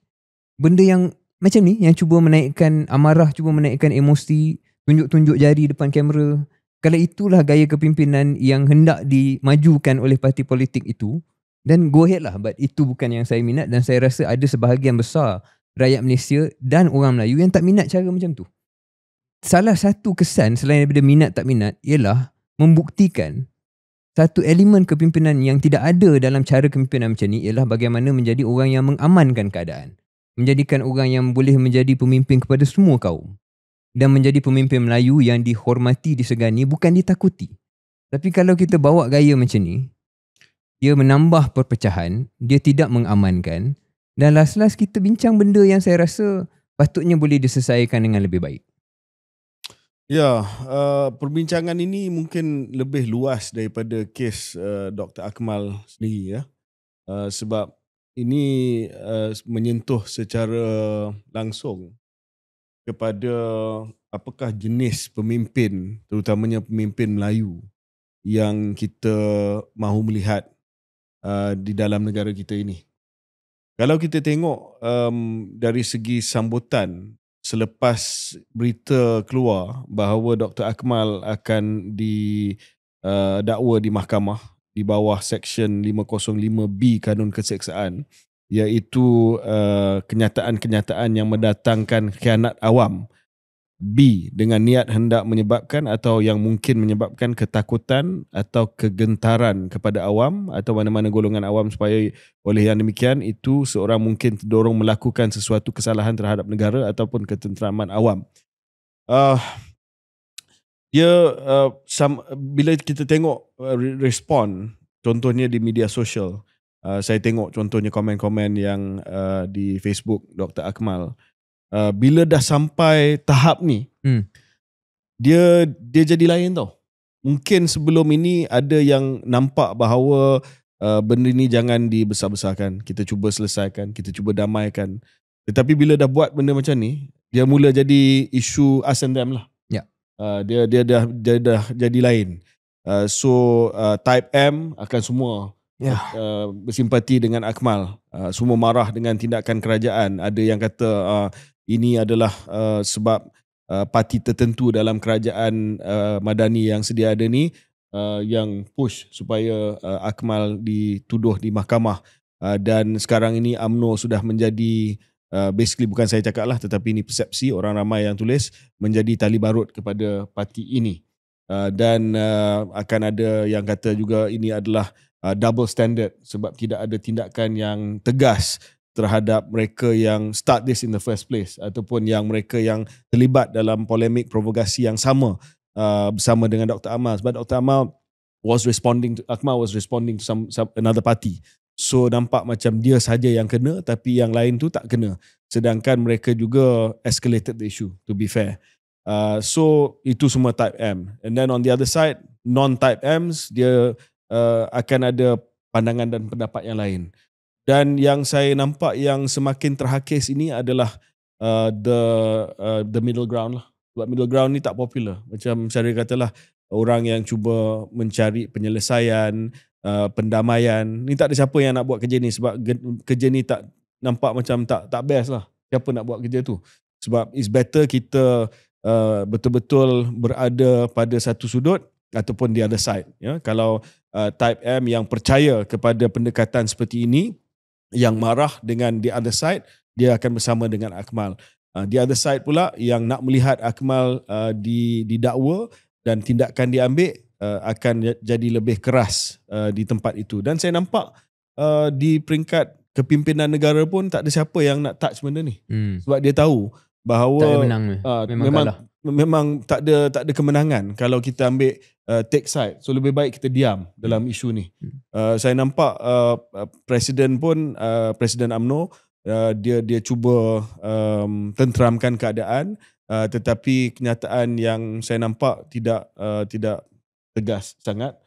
benda yang macam ni, yang cuba menaikkan amarah, cuba menaikkan emosi, tunjuk-tunjuk jari depan kamera. Kalau itulah gaya kepimpinan yang hendak dimajukan oleh parti politik itu, then go ahead lah. But itu bukan yang saya minat, dan saya rasa ada sebahagian besar rakyat Malaysia dan orang Melayu yang tak minat cara macam tu. Salah satu kesan selain daripada minat tak minat ialah membuktikan satu elemen kepimpinan yang tidak ada dalam cara kepimpinan macam ni ialah bagaimana menjadi orang yang mengamankan keadaan, menjadikan orang yang boleh menjadi pemimpin kepada semua kaum, dan menjadi pemimpin Melayu yang dihormati, disegani, bukan ditakuti. Tapi kalau kita bawa gaya macam ni, dia menambah perpecahan, dia tidak mengamankan, dan last-last kita bincang benda yang saya rasa patutnya boleh diselesaikan dengan lebih baik. Ya, perbincangan ini mungkin lebih luas daripada kes Dr. Akmal sendiri ya. Sebab ini menyentuh secara langsung kepada apakah jenis pemimpin, terutamanya pemimpin Melayu yang kita mahu melihat di dalam negara kita ini. Kalau kita tengok dari segi sambutan selepas berita keluar bahawa Dr. Akmal akan didakwa di mahkamah di bawah Seksyen 505B Kanun Keseksaan, iaitu kenyataan-kenyataan yang mendatangkan khianat awam, B, dengan niat hendak menyebabkan atau yang mungkin menyebabkan ketakutan atau kegentaran kepada awam atau mana-mana golongan awam, supaya oleh yang demikian itu seorang mungkin terdorong melakukan sesuatu kesalahan terhadap negara ataupun ketenteraman awam. Bila kita tengok respon, contohnya di media sosial, saya tengok contohnya komen-komen yang di Facebook Dr. Akmal, bila dah sampai tahap ni, dia jadi lain tau. Mungkin sebelum ini ada yang nampak bahawa benda ni jangan dibesar-besarkan, kita cuba selesaikan, kita cuba damaikan. Tetapi bila dah buat benda macam ni, dia mula jadi isu us and them lah. Dia dah jadi lain. So type M akan semua bersimpati dengan Akmal. Semua marah dengan tindakan kerajaan. Ada yang kata ini adalah sebab parti tertentu dalam kerajaan Madani yang sedia ada ni yang push supaya Akmal dituduh di mahkamah, dan sekarang ini UMNO sudah menjadi basically, bukan saya cakap lah, tetapi ini persepsi orang ramai yang tulis, menjadi tali barut kepada parti ini. Dan akan ada yang kata juga ini adalah double standard sebab tidak ada tindakan yang tegas terhadap mereka yang start this in the first place, ataupun yang mereka yang terlibat dalam polemik provokasi yang sama bersama dengan Dr. Amal. Sebab Dr. Amal was responding to some another party. So nampak macam dia saja yang kena, tapi yang lain tu tak kena. Sedangkan mereka juga escalated the issue, to be fair. So itu semua type M. And then on the other side, non-type Ms, dia akan ada pandangan dan pendapat yang lain. Dan yang saya nampak yang semakin terhakis ini adalah the middle ground lah. Sebab middle ground ni tak popular. Macam Syaril katalah, orang yang cuba mencari penyelesaian, pendamaian. Ni tak ada siapa yang nak buat kerja ni, sebab kerja ni tak nampak macam tak best lah. Siapa nak buat kerja tu? Sebab it's better kita betul-betul berada pada satu sudut ataupun the other side. Ya? Kalau type M yang percaya kepada pendekatan seperti ini, yang marah dengan the other side, dia akan bersama dengan Akmal. The other side pula yang nak melihat Akmal didakwa dan tindakan diambil akan jadi lebih keras di tempat itu. Dan saya nampak di peringkat kepimpinan negara pun tak ada siapa yang nak touch benda ni. Sebab dia tahu bahawa tak ada menang, memang tak ada kemenangan kalau kita ambil take side. So lebih baik kita diam dalam isu ni. Saya nampak Presiden pun, Presiden UMNO, dia cuba tenteramkan keadaan, tetapi kenyataan yang saya nampak tidak tegas sangat.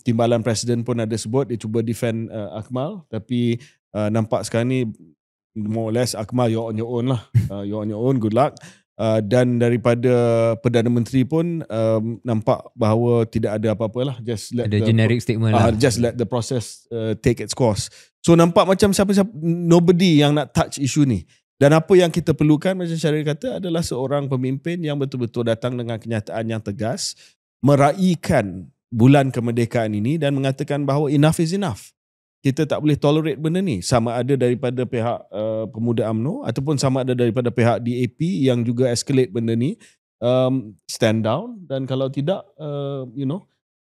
Timbalan Presiden pun ada sebut dia cuba defend Akmal, tapi nampak sekarang ni more or less Akmal you're on your own lah. You're on your own, good luck. Dan daripada Perdana Menteri pun nampak bahawa tidak ada apa-apa lah. Just let ada generic statement lah. Just let the process take its course. So nampak macam siapa-siapa, nobody yang nak touch isu ni. Dan apa yang kita perlukan macam Syaril kata adalah seorang pemimpin yang betul-betul datang dengan kenyataan yang tegas, meraihkan bulan kemerdekaan ini dan mengatakan bahawa enough is enough. Kita tak boleh tolerate benda ni, sama ada daripada pihak pemuda UMNO ataupun sama ada daripada pihak DAP yang juga escalate benda ni. Stand down, dan kalau tidak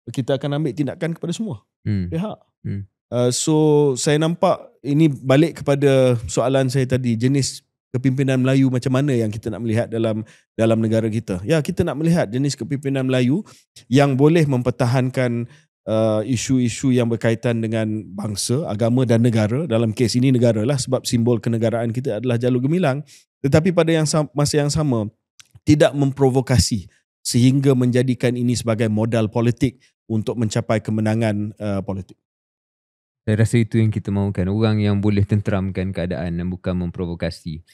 kita akan ambil tindakan kepada semua pihak. So saya nampak ini balik kepada soalan saya tadi, jenis kepimpinan Melayu macam mana yang kita nak melihat dalam negara kita. Ya, kita nak melihat jenis kepimpinan Melayu yang boleh mempertahankan isu-isu yang berkaitan dengan bangsa, agama dan negara. Dalam kes ini negara lah, sebab simbol kenegaraan kita adalah jalur gemilang. Tetapi pada masa yang sama tidak memprovokasi sehingga menjadikan ini sebagai modal politik untuk mencapai kemenangan politik. Saya rasa itu yang kita mahukan, orang yang boleh tenteramkan keadaan dan bukan memprovokasi.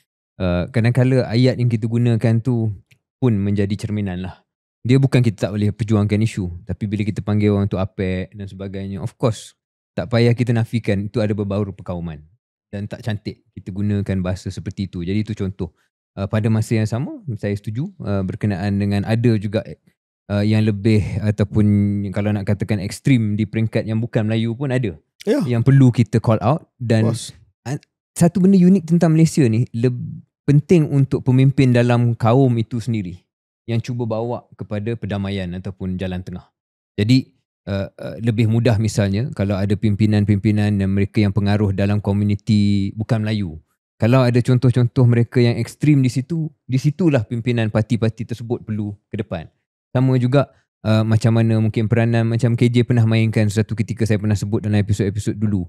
Kadang-kadang ayat yang kita gunakan tu pun menjadi cerminan lah. Dia bukan kita tak boleh perjuangkan isu, tapi bila kita panggil orang tu apek dan sebagainya, of course tak payah kita nafikan itu ada berbau perkauman dan tak cantik kita gunakan bahasa seperti itu. Jadi itu contoh. Pada masa yang sama saya setuju berkenaan dengan ada juga yang lebih ataupun kalau nak katakan ekstrim di peringkat yang bukan Melayu pun ada. Yang perlu kita call out. Dan satu benda unik tentang Malaysia ni, penting untuk pemimpin dalam kaum itu sendiri yang cuba bawa kepada perdamaian ataupun jalan tengah. Jadi lebih mudah misalnya kalau ada pimpinan-pimpinan dan mereka yang pengaruh dalam komuniti bukan Melayu. Kalau ada contoh-contoh mereka yang ekstrim di situlah pimpinan parti-parti tersebut perlu ke depan. Sama juga macam mana mungkin peranan macam KJ pernah mainkan satu ketika, saya pernah sebut dalam episod-episod dulu.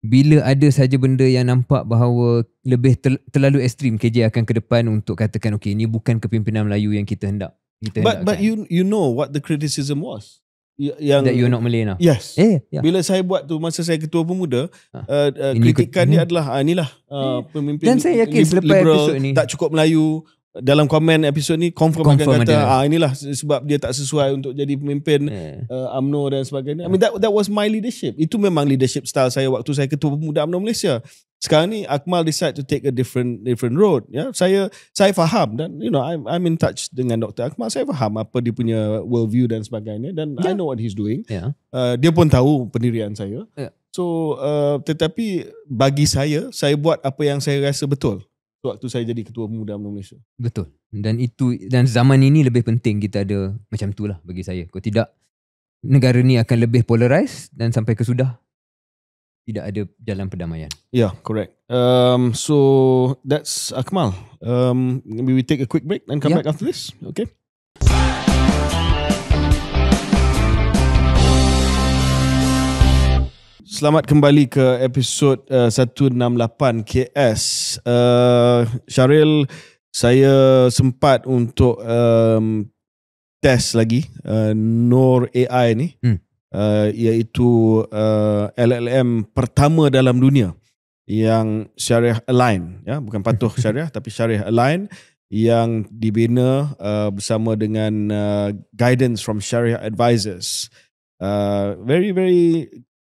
Bila ada saja benda yang nampak bahawa lebih terlalu ekstrim, KJ akan ke depan untuk katakan okey, ini bukan kepimpinan Melayu yang kita hendak. But you know what the criticism was? That you're not Malay now. Yes. Yeah. Bila saya buat tu masa saya ketua pemuda, kritikan dia adalah inilah pemimpin dan saya yakin selepas liberal episod ni tak cukup Melayu. Dalam komen episod ni confirm akan kata inilah sebab dia tak sesuai untuk jadi pemimpin UMNO dan sebagainya. I mean that was my leadership. Itu memang leadership style saya waktu saya ketua pemuda UMNO Malaysia. Sekarang ni Akmal decide to take a different road. Ya, saya faham dan I'm in touch dengan Dr. Akmal. Saya faham apa dia punya world view dan sebagainya, dan I know what he's doing. Dia pun tahu pendirian saya. So tetapi bagi saya buat apa yang saya rasa betul waktu saya jadi ketua pemuda UMNO Malaysia. Betul. Dan zaman ini lebih penting kita ada macam tu lah bagi saya. Kalau tidak, negara ni akan lebih polarized dan sampai ke sudah tidak ada jalan perdamaian. Yeah, correct. So that's Akmal. Maybe we take a quick break and come back after this. Okay. Selamat kembali ke episod 168 KS. Syaril, saya sempat untuk test lagi Nur AI ni, iaitu LLM pertama dalam dunia yang syariah align, ya, bukan patuh syariah tapi syariah align, yang dibina bersama dengan guidance from Sharia advisors. Very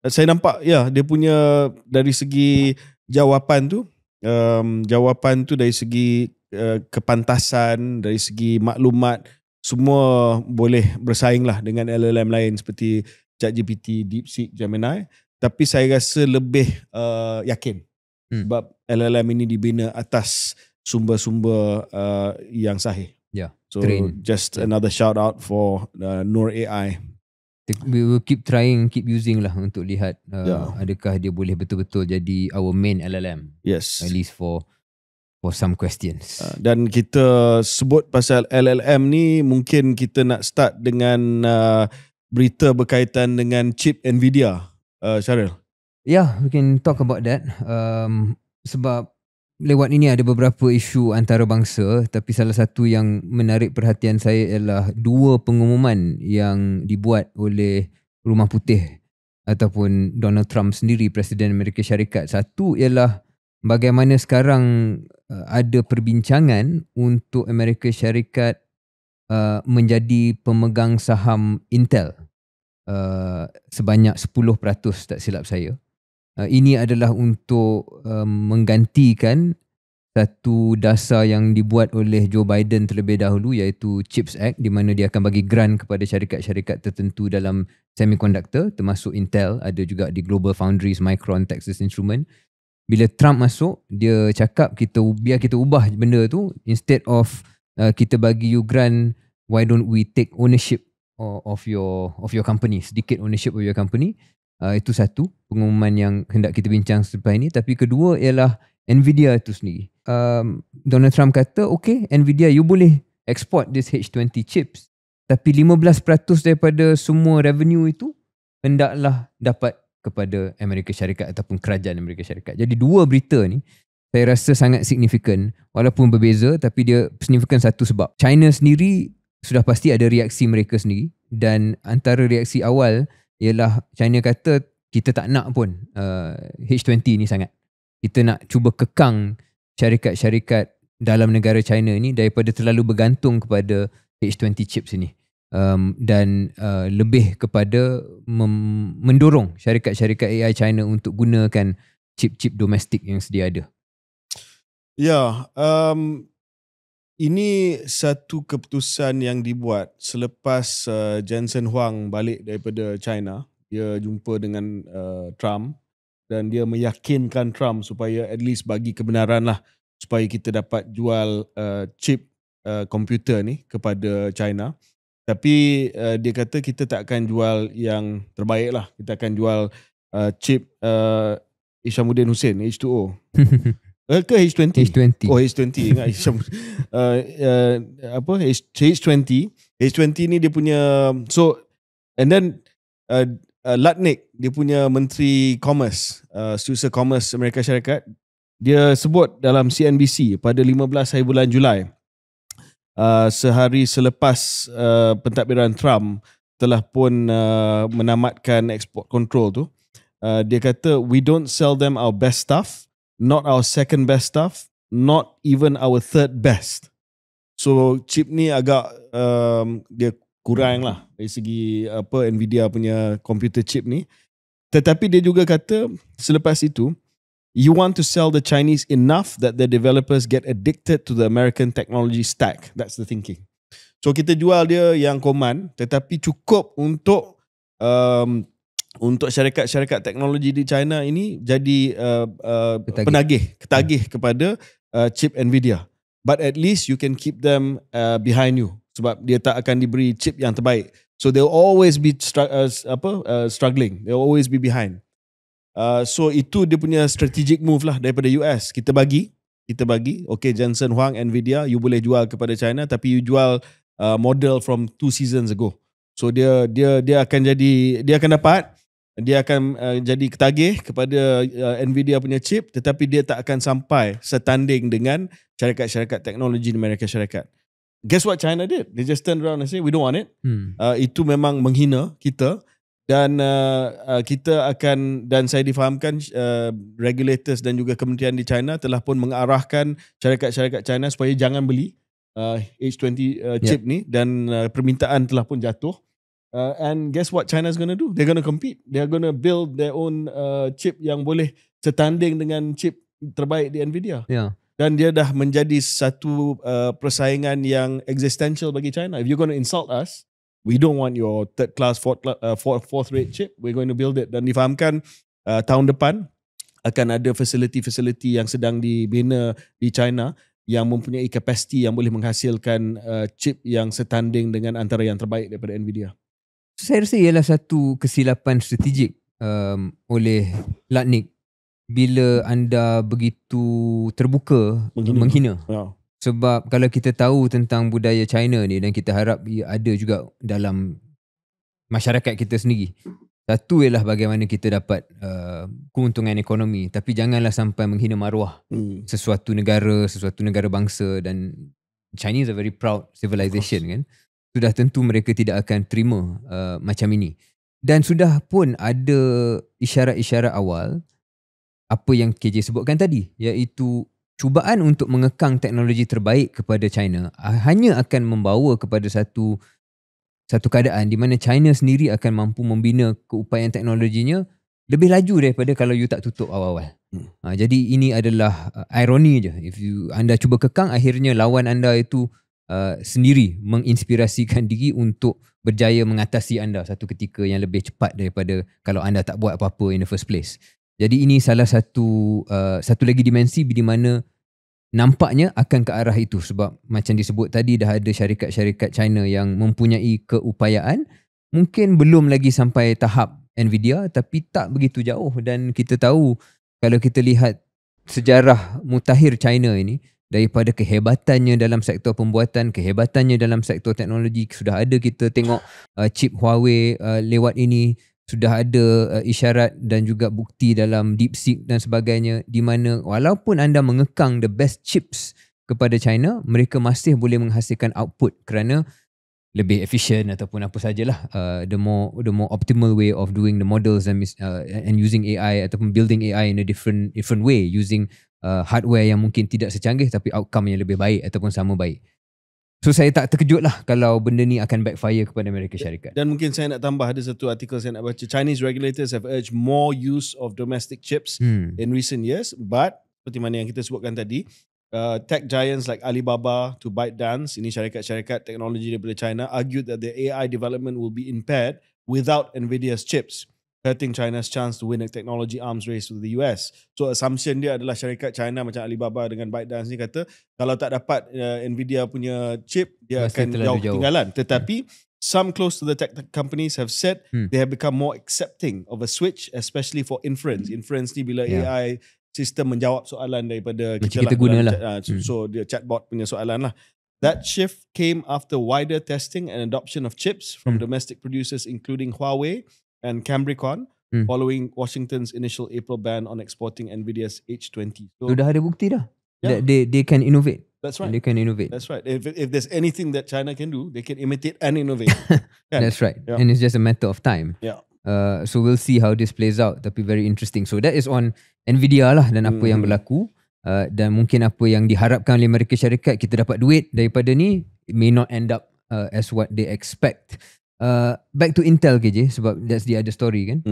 saya nampak dia punya dari segi jawapan tu dari segi kepantasan, dari segi maklumat, semua boleh bersaing lah dengan LLM lain seperti ChatGPT, DeepSeek, Gemini. Tapi saya rasa lebih yakin sebab LLM ini dibina atas sumber-sumber yang sahih. Yeah. So just another shout out for Nur AI. We will keep trying, keep using lah untuk lihat adakah dia boleh betul-betul jadi our main LLM. Yes. At least for some questions. Dan kita sebut pasal LLM ni, mungkin kita nak start dengan berita berkaitan dengan chip Nvidia. Syaril. Yeah, we can talk about that. Sebab lewat ini ada beberapa isu antarabangsa, tapi salah satu yang menarik perhatian saya ialah dua pengumuman yang dibuat oleh Rumah Putih ataupun Donald Trump sendiri, Presiden Amerika Syarikat. Satu ialah bagaimana sekarang ada perbincangan untuk Amerika Syarikat menjadi pemegang saham Intel sebanyak 10%, tak silap saya. Ini adalah untuk menggantikan satu dasar yang dibuat oleh Joe Biden terlebih dahulu, iaitu CHIPS Act, di mana dia akan bagi grant kepada syarikat-syarikat tertentu dalam semiconductor, termasuk Intel, ada juga di Global Foundries, Micron, Texas Instruments. Bila Trump masuk, dia cakap biar kita ubah benda tu, instead of kita bagi you grant, why don't we take ownership of your company, sedikit ownership of your company. Itu satu pengumuman yang hendak kita bincang selepas ini. Tapi kedua ialah Nvidia itu sendiri. Donald Trump kata, okay, Nvidia, you boleh export this H20 chips, tapi 15% daripada semua revenue itu hendaklah dapat kepada Amerika Syarikat ataupun kerajaan Amerika Syarikat. Jadi dua berita ni saya rasa sangat signifikan, walaupun berbeza, tapi dia signifikan satu sebab. China sendiri sudah pasti ada reaksi mereka sendiri, dan antara reaksi awal ialah China kata kita tak nak pun H20 ni sangat. Kita nak cuba kekang syarikat-syarikat dalam negara China ni daripada terlalu bergantung kepada H20 chips ini. Dan lebih kepada mendorong syarikat-syarikat AI China untuk gunakan chip-chip domestik yang sedia ada. Ya, ini satu keputusan yang dibuat selepas Jensen Huang balik daripada China. Dia jumpa dengan Trump dan dia meyakinkan Trump supaya at least bagi kebenaran lah, supaya kita dapat jual chip komputer ni kepada China. Tapi dia kata kita tak akan jual yang terbaik lah. Kita akan jual chip Hishamuddin Hussein, H2O. Ke H20? H20. Oh, H20. Ingat H20. H20 ni dia punya, so, and then Lutnick, dia punya Menteri Commerce, Setiausaha Commerce Amerika Syarikat, dia sebut dalam CNBC pada 15 hari bulan Julai, sehari selepas pentadbiran Trump telah pun menamatkan export control tu, dia kata, we don't sell them our best stuff, not our second best stuff, not even our third best. So chip ni agak dia kurang lah dari segi Nvidia punya computer chip ni. Tetapi dia juga kata selepas itu, you want to sell the Chinese enough that the developers get addicted to the American technology stack. That's the thinking. So kita jual dia yang command, tetapi cukup untuk syarikat-syarikat teknologi di China ini jadi ketagih kepada chip Nvidia. But at least you can keep them behind you, sebab dia tak akan diberi chip yang terbaik. So they'll always be struggling. They'll always be behind. So itu dia punya strategic move lah daripada US. Kita bagi, okay, Jensen Huang, Nvidia, you boleh jual kepada China, tapi you jual model from 2 seasons ago. So dia akan dapat, dia akan jadi ketagih kepada Nvidia punya chip, tetapi dia tak akan sampai setanding dengan syarikat-syarikat teknologi di Amerika Syarikat. Guess what China did? They just turned around and say, we don't want it. Itu memang menghina kita. Dan kita akan, dan saya difahamkan regulators dan juga kementerian di China telah pun mengarahkan syarikat-syarikat China supaya jangan beli H20 chip ni, dan permintaan telah pun jatuh. And guess what China's going to do? They're going to compete. They're going to build their own chip yang boleh setanding dengan chip terbaik di Nvidia. Yeah. Dan dia dah menjadi satu persaingan yang existential bagi China. If you're going to insult us, we don't want your third class, fourth rate chip. We're going to build it. Dan difahamkan tahun depan akan ada facility yang sedang dibina di China yang mempunyai kapasiti yang boleh menghasilkan chip yang setanding dengan antara yang terbaik daripada Nvidia. Saya rasa ialah satu kesilapan strategik oleh Latnik bila anda begitu terbuka menghina. Ya. Sebab kalau kita tahu tentang budaya China ni, dan kita harap ia ada juga dalam masyarakat kita sendiri. Satu ialah bagaimana kita dapat keuntungan ekonomi, tapi janganlah sampai menghina maruah sesuatu negara bangsa. Dan Chinese are very proud civilization kan. Sudah tentu mereka tidak akan terima macam ini. Dan sudah pun ada isyarat-isyarat awal apa yang KJ sebutkan tadi, iaitu cubaan untuk mengekang teknologi terbaik kepada China hanya akan membawa kepada satu keadaan di mana China sendiri akan mampu membina keupayaan teknologinya lebih laju daripada kalau you tak tutup awal-awal. Jadi ini adalah ironi je. If anda cuba kekang, akhirnya lawan anda itu sendiri menginspirasikan diri untuk berjaya mengatasi anda satu ketika yang lebih cepat daripada kalau anda tak buat apa-apa in the first place. Jadi ini salah satu lagi dimensi di mana nampaknya akan ke arah itu, sebab macam disebut tadi dah ada syarikat-syarikat China yang mempunyai keupayaan, mungkin belum lagi sampai tahap Nvidia tapi tak begitu jauh. Dan kita tahu kalau kita lihat sejarah mutakhir China ini, daripada kehebatannya dalam sektor pembuatan, kehebatannya dalam sektor teknologi, sudah ada kita tengok chip Huawei lewat ini, sudah ada isyarat dan juga bukti dalam DeepSeek dan sebagainya, di mana walaupun anda mengekang the best chips kepada China, mereka masih boleh menghasilkan output kerana lebih efisien ataupun apa sajalah, the more optimal way of doing the models and using AI ataupun building AI in a different way, using hardware yang mungkin tidak secanggih tapi outcome yang lebih baik ataupun sama baik. So saya tak terkejut lah kalau benda ni akan backfire kepada Amerika Syarikat. Dan mungkin saya nak tambah, ada satu artikel saya nak baca. Chinese regulators have urged more use of domestic chips in recent years, but seperti mana yang kita sebutkan tadi, tech giants like Alibaba to ByteDance, ini syarikat-syarikat teknologi daripada China, argued that the AI development will be impaired without Nvidia's chips, hurting China's chance to win a technology arms race with the US. So assumption dia adalah syarikat China macam Alibaba dengan ByteDance ni kata kalau tak dapat Nvidia punya chip, dia akan jauh ketinggalan. Tetapi some close to the tech companies have said they have become more accepting of a switch, especially for inference. Inference ni bila AI sistem menjawab soalan daripada kita guna lah. So dia chatbot punya soalan lah. That shift came after wider testing and adoption of chips from domestic producers including Huawei and Cambricon, following Washington's initial April ban on exporting Nvidia's H20. So dah ada bukti dah. That they can innovate. That's right. They can innovate. That's right. If there's anything that China can do, they can imitate and innovate. That's right. Yeah. And it's just a matter of time. Yeah. So we'll see how this plays out. Tapi very interesting. So that is on Nvidia lah dan apa yang berlaku. Dan mungkin apa yang diharapkan oleh Amerika Syarikat, kita dapat duit daripada ni, it may not end up as what they expect. Back to Intel KJ, sebab that's the other story kan.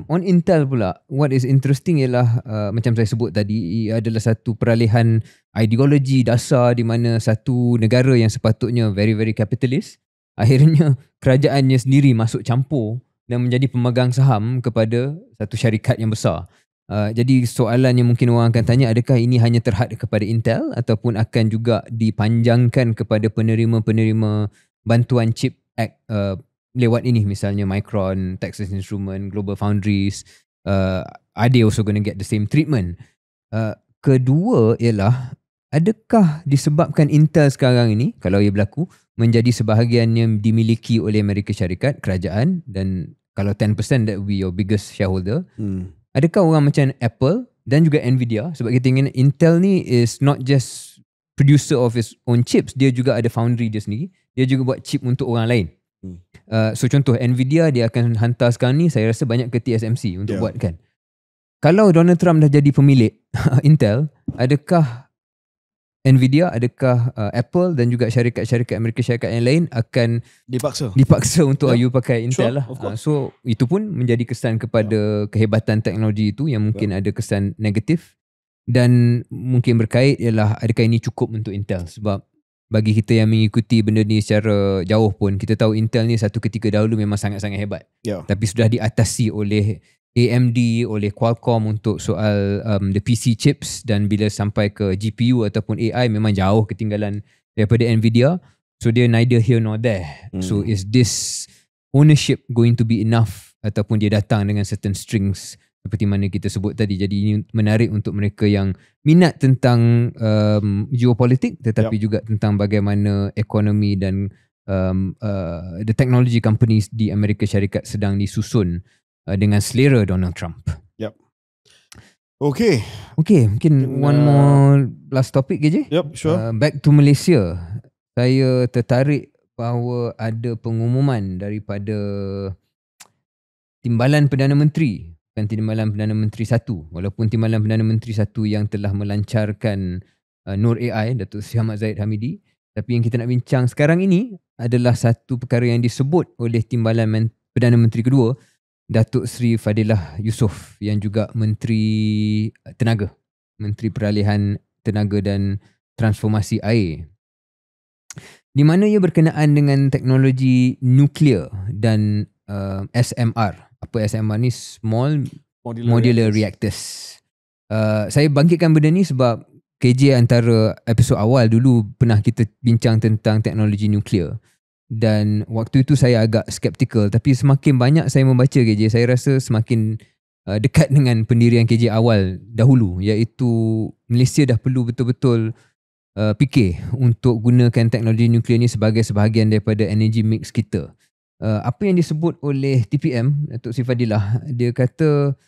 On Intel pula, what is interesting ialah macam saya sebut tadi, ia adalah satu peralihan ideologi dasar di mana satu negara yang sepatutnya very very capitalist, akhirnya kerajaannya sendiri masuk campur dan menjadi pemegang saham kepada satu syarikat yang besar. Jadi soalan yang mungkin orang akan tanya, adakah ini hanya terhad kepada Intel ataupun akan juga dipanjangkan kepada penerima-penerima bantuan chip Act lewat ini, misalnya Micron, Texas Instruments, Global Foundries, are they also going to get the same treatment? Kedua ialah, adakah disebabkan Intel sekarang ini, kalau ia berlaku, menjadi sebahagian yang dimiliki oleh Amerika Syarikat, kerajaan, dan kalau 10% that will be your biggest shareholder, adakah orang macam Apple dan juga Nvidia, sebab kita ingin Intel ni is not just producer of its own chips, dia juga ada foundry dia sendiri, dia juga buat chip untuk orang lain. So contoh Nvidia, dia akan hantar sekarang ni saya rasa banyak ke TSMC untuk buatkan. Kalau Donald Trump dah jadi pemilik Intel, adakah Nvidia, adakah Apple dan juga syarikat-syarikat Amerika Syarikat yang lain akan dipaksa untuk you pakai Intel lah. So itu pun menjadi kesan kepada kehebatan teknologi itu yang mungkin ada kesan negatif. Dan mungkin berkait ialah adakah ini cukup untuk Intel, sebab bagi kita yang mengikuti benda ni secara jauh pun, kita tahu Intel ni satu ketika dahulu memang sangat-sangat hebat. Tapi sudah diatasi oleh AMD, oleh Qualcomm untuk soal the PC chips, dan bila sampai ke GPU ataupun AI memang jauh ketinggalan daripada Nvidia. So dia neither here nor there. So is this ownership going to be enough ataupun dia datang dengan certain strings seperti mana kita sebut tadi. Jadi ini menarik untuk mereka yang minat tentang geopolitik tetapi juga tentang bagaimana ekonomi dan the technology companies di Amerika Syarikat sedang disusun dengan selera Donald Trump. Okay, mungkin one more last topic je. Sure. Back to Malaysia. Saya tertarik bahawa ada pengumuman daripada Timbalan Perdana Menteri, bukan Timbalan Perdana Menteri 1, walaupun Timbalan Perdana Menteri 1 yang telah melancarkan Nur AI, Datuk Seri Ahmad Zahid Hamidi, tapi yang kita nak bincang sekarang ini adalah satu perkara yang disebut oleh Timbalan Perdana Menteri kedua, Datuk Seri Fadilah Yusof, yang juga Menteri Tenaga, Menteri Peralihan Tenaga dan Transformasi Air, di mana ia berkenaan dengan teknologi nuklear dan SMR. Apa SMR ni? Small Modular Reactors. Saya bangkitkan benda ni sebab KJ antara episod awal dulu pernah kita bincang tentang teknologi nuklear. Dan waktu itu saya agak skeptikal, tapi semakin banyak saya membaca KJ, saya rasa semakin dekat dengan pendirian KJ awal dahulu, iaitu Malaysia dah perlu betul-betul fikir untuk gunakan teknologi nuklear ni sebagai sebahagian daripada energy mix kita. Apa yang disebut oleh TPM, Datuk Seri Fadilah, dia kata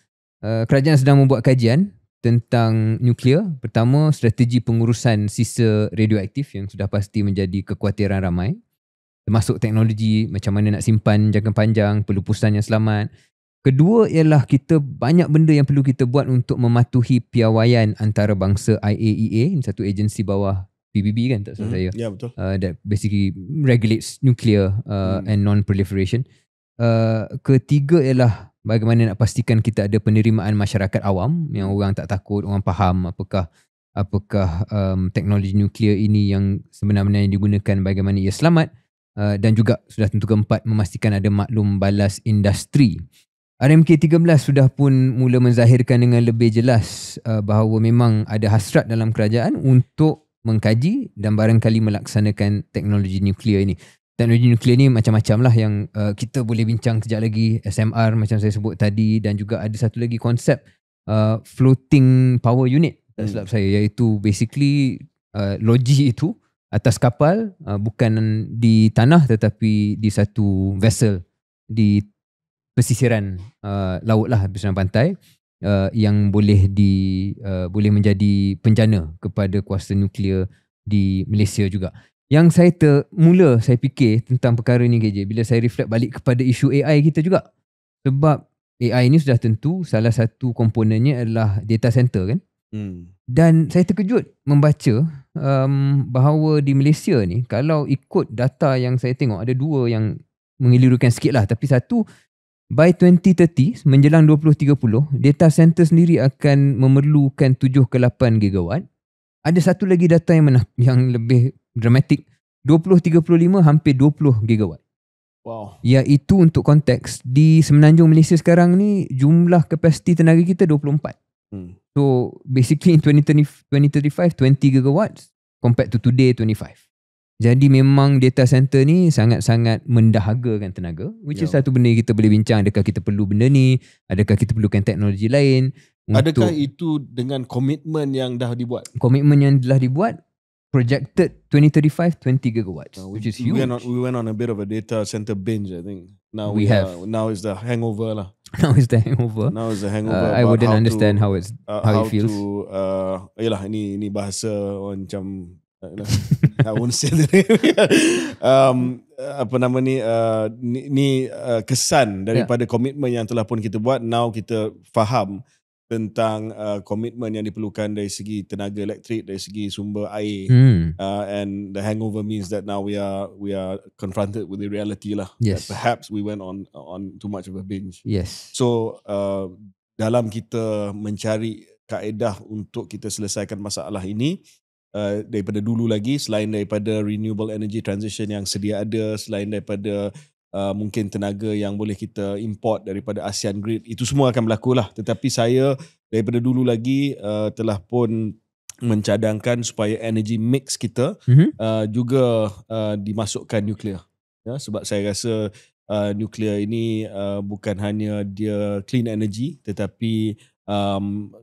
kerajaan sedang membuat kajian tentang nuklear. Pertama, strategi pengurusan sisa radioaktif yang sudah pasti menjadi kekhawatiran ramai, termasuk teknologi macam mana nak simpan jangka panjang, pelupusan yang selamat. Kedua ialah kita banyak benda yang perlu kita buat untuk mematuhi piawaian antarabangsa IAEA, satu agensi bawah PBB kan, tak salah saya. Ya, betul. That basically regulates nuclear and non-proliferation. Ketiga ialah bagaimana nak pastikan kita ada penerimaan masyarakat awam, yang orang tak takut, orang faham apakah teknologi nuklear ini yang sebenarnya digunakan, bagaimana ia selamat. Dan juga sudah tentu keempat, memastikan ada maklum balas industri. RMK 13 sudah pun mula menzahirkan dengan lebih jelas bahawa memang ada hasrat dalam kerajaan untuk mengkaji dan barangkali melaksanakan teknologi nuklear ini. Teknologi nuklear ni macam-macam lah yang kita boleh bincang kejap lagi. SMR macam saya sebut tadi, dan juga ada satu lagi konsep floating power unit, tak silap saya, iaitu basically logi itu atas kapal, bukan di tanah tetapi di satu vessel di pesisiran laut lah, pesisiran pantai, yang boleh menjadi penjana kepada kuasa nuklear di Malaysia juga. Yang saya fikir tentang perkara ni KJ, bila saya reflect balik kepada isu AI kita juga. Sebab AI ni sudah tentu salah satu komponennya adalah data center kan. Dan saya terkejut membaca bahawa di Malaysia ni, kalau ikut data yang saya tengok, ada dua yang mengelirukan sikit lah, tapi satu, by 2030 menjelang 2030, data center sendiri akan memerlukan 7 ke 8 gigawatt. Ada satu lagi data yang lebih dramatik, 2035 hampir 20 gigawatt. Wow. Iaitu untuk konteks, di Semenanjung Malaysia sekarang ni jumlah kapasiti tenaga kita 24. So basically in 2035 20 gigawatts compared to today 25. Jadi memang data center ni sangat-sangat mendahagakan tenaga, which is satu benda yang kita boleh bincang. Adakah kita perlu benda ni? Adakah kita perlukan teknologi lain? Adakah itu dengan komitmen yang dah dibuat? Komitmen yang telah dibuat, projected 2035 20 gigawatts, which is huge. We went on a bit of a data center binge, I think. Now is the hangover lah. Now is the hangover. I wouldn't understand how it feels. Yalah, ini bahasa orang macam I won't say the name. Apa nama ni kesan daripada komitmen yang telah pun kita buat. Now kita faham tentang komitmen yang diperlukan dari segi tenaga elektrik, dari segi sumber air, and the hangover means that now we are confronted with the reality lah. Yes. That perhaps we went on too much of a binge. Yes. So dalam kita mencari kaedah untuk kita selesaikan masalah ini, daripada dulu lagi, selain daripada renewable energy transition yang sedia ada, selain daripada mungkin tenaga yang boleh kita import daripada ASEAN Grid, itu semua akan berlaku lah. Tetapi saya daripada dulu lagi telah pun mencadangkan supaya energy mix kita juga dimasukkan nuklear. Ya, sebab saya rasa nuklear ini bukan hanya dia clean energy tetapi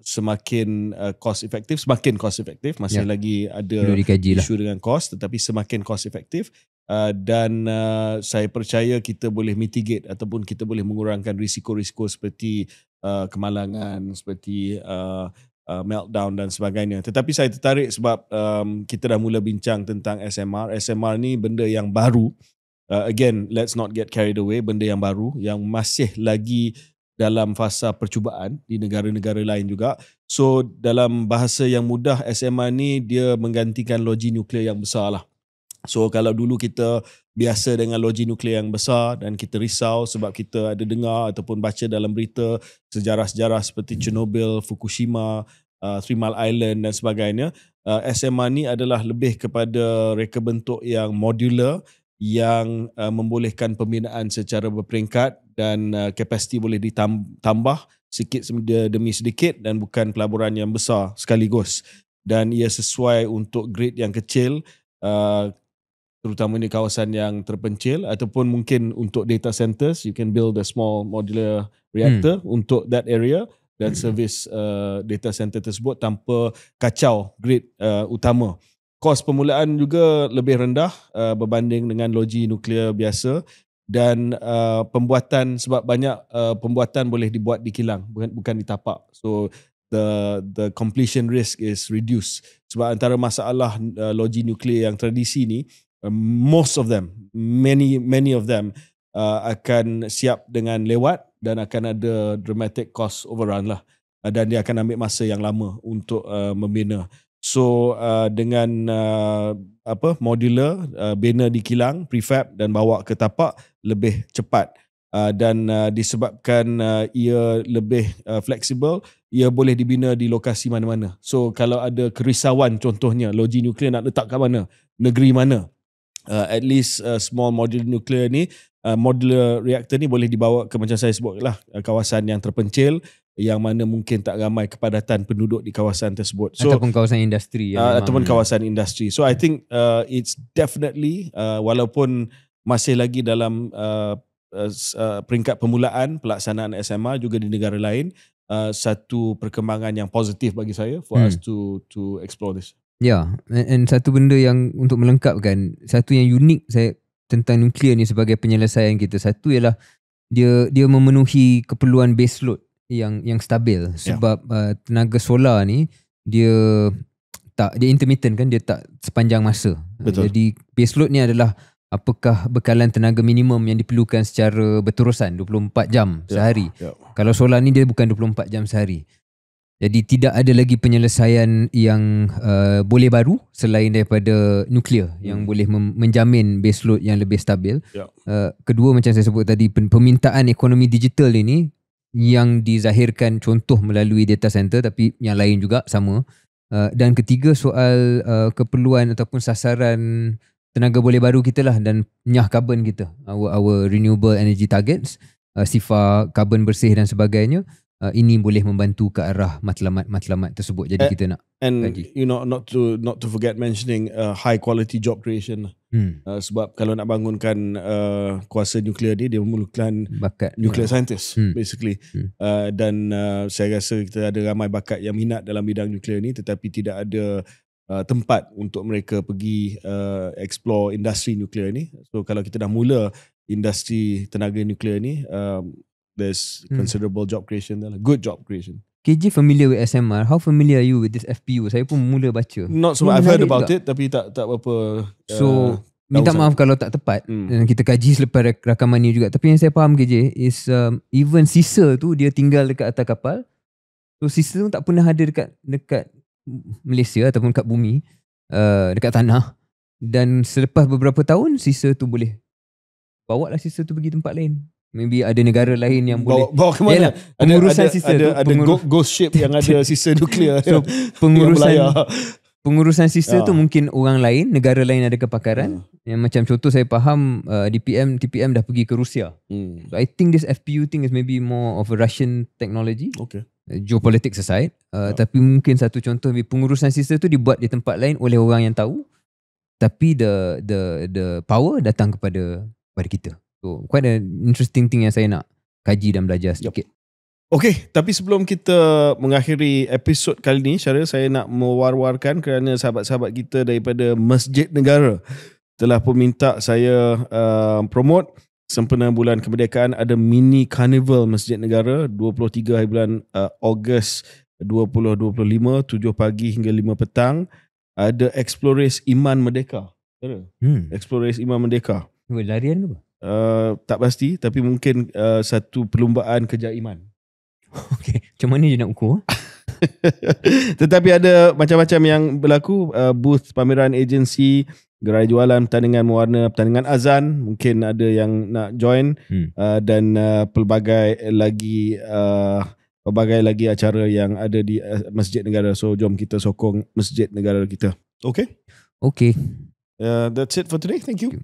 semakin cost efektif, masih lagi ada isu dengan cost, tetapi semakin cost efektif dan saya percaya kita boleh mitigate ataupun kita boleh mengurangkan risiko-risiko seperti kemalangan, seperti meltdown dan sebagainya. Tetapi saya tertarik sebab kita dah mula bincang tentang SMR. SMR ni benda yang baru. Again, let's not get carried away, benda yang baru yang masih lagi dalam fasa percubaan di negara-negara lain juga. So dalam bahasa yang mudah, SMR ni dia menggantikan loji nuklear yang besar lah. So kalau dulu kita biasa dengan loji nuklear yang besar dan kita risau sebab kita ada dengar ataupun baca dalam berita sejarah-sejarah seperti Chernobyl, Fukushima, Three Mile Island dan sebagainya, SMR ni adalah lebih kepada reka bentuk yang modular, yang membolehkan pembinaan secara berperingkat dan kapasiti boleh ditambah sikit demi sedikit dan bukan pelaburan yang besar sekaligus. Dan ia sesuai untuk grade yang kecil, terutama di kawasan yang terpencil, ataupun mungkin untuk data centers, you can build a small modular reactor untuk that area dan service data center tersebut tanpa kacau grid utama. Kos permulaan juga lebih rendah berbanding dengan loji nuklear biasa dan pembuatan, sebab banyak pembuatan boleh dibuat di kilang bukan di tapak. So the completion risk is reduced. Sebab antara masalah loji nuklear yang tradisi ni, most of them, many of them akan siap dengan lewat dan akan ada dramatic cost overrun lah, dan dia akan ambil masa yang lama untuk membina. So dengan modular, bina di kilang, prefab dan bawa ke tapak lebih cepat, dan disebabkan ia lebih fleksibel, ia boleh dibina di lokasi mana-mana. So kalau ada kerisauan, contohnya loji nuklear nak letak kat mana, negeri mana, at least small modular nuclear ni, modular reactor ni boleh dibawa ke, macam saya sebut lah, kawasan yang terpencil yang mana mungkin tak ramai kepadatan penduduk di kawasan tersebut. So, ataupun kawasan industri. Ataupun kawasan industri. So I think it's definitely, walaupun masih lagi dalam peringkat permulaan pelaksanaan SMR juga di negara lain, satu perkembangan yang positif bagi saya for us to explore this. Ya, and satu benda yang untuk melengkapkan, satu yang unik saya tentang nuklear ni sebagai penyelesaian kita, satu ialah dia memenuhi keperluan base load yang stabil, sebab tenaga solar ni dia intermittent kan, dia tak sepanjang masa. Betul. Jadi base load ni adalah apakah bekalan tenaga minimum yang diperlukan secara berterusan 24 jam sehari. Kalau solar ni dia bukan 24 jam sehari. Jadi tidak ada lagi penyelesaian yang boleh baru selain daripada nuklear yang boleh menjamin base load yang lebih stabil. Kedua, macam saya sebut tadi, permintaan ekonomi digital ini yang dizahirkan contoh melalui data center, tapi yang lain juga sama. Dan ketiga, soal keperluan ataupun sasaran tenaga boleh baru kita lah dan nyah karbon kita, our renewable energy targets, sifar karbon bersih dan sebagainya. Ini boleh membantu ke arah matlamat tersebut. Jadi kita nak kaji. You know, not to forget mentioning high quality job creation. Sebab kalau nak bangunkan kuasa nuklear dia memerlukan bakat nuclear scientist basically. Dan saya rasa kita ada ramai bakat yang minat dalam bidang nuklear ni, tetapi tidak ada tempat untuk mereka pergi explore industri nuklear ni. So kalau kita dah mula industri tenaga nuklear ni, there's considerable job creation there, good job creation. KJ familiar with SMR? How familiar are you with this FPU? Saya pun mula baca. Not so much. I've heard about it, tapi tak berapa. So minta maaf kalau tak tepat. Kita kaji selepas rakaman ni juga. Tapi yang saya faham KJ is even sisa tu dia tinggal dekat atas kapal. So sisa tu tak pernah ada dekat Malaysia ataupun kat bumi, dekat tanah. Dan selepas beberapa tahun sisa tu boleh bawa lah sisa tu pergi tempat lain. Maybe ada negara lain yang boleh bawa ke mana? Pengurusan sisa tu ada ghost ship yang ada sisa nuklear. So pengurusan sisa tu mungkin orang lain, negara lain ada kepakaran. Yang macam contoh saya faham TPM dah pergi ke Rusia. So I think this FPU thing is maybe more of a Russian technology. Okay. Geopolitics aside, tapi mungkin satu contoh pengurusan sisa tu dibuat di tempat lain oleh orang yang tahu, tapi the power datang kepada kita. So quite an interesting thing yang saya nak kaji dan belajar sedikit. Okey, tapi sebelum kita mengakhiri episod kali ni, Syaril, saya nak mewar-warkan kerana sahabat-sahabat kita daripada Masjid Negara telah pun minta saya promote sempena bulan kemerdekaan ada mini carnival Masjid Negara 23 hari bulan Ogos 2025, 7 pagi hingga 5 petang. Ada Explorers Iman Merdeka. Explorers Iman Merdeka. Larian ke apa? Tak pasti, tapi mungkin satu perlumbaan kejar iman. Okay, macam mana je nak ukur? Tetapi ada macam-macam yang berlaku, booth pameran agensi, gerai jualan, pertandingan mewarna, pertandingan azan, mungkin ada yang nak join, dan pelbagai lagi acara yang ada di Masjid Negara. So jom kita sokong Masjid Negara kita. Okay? Okay. That's it for today. Thank you.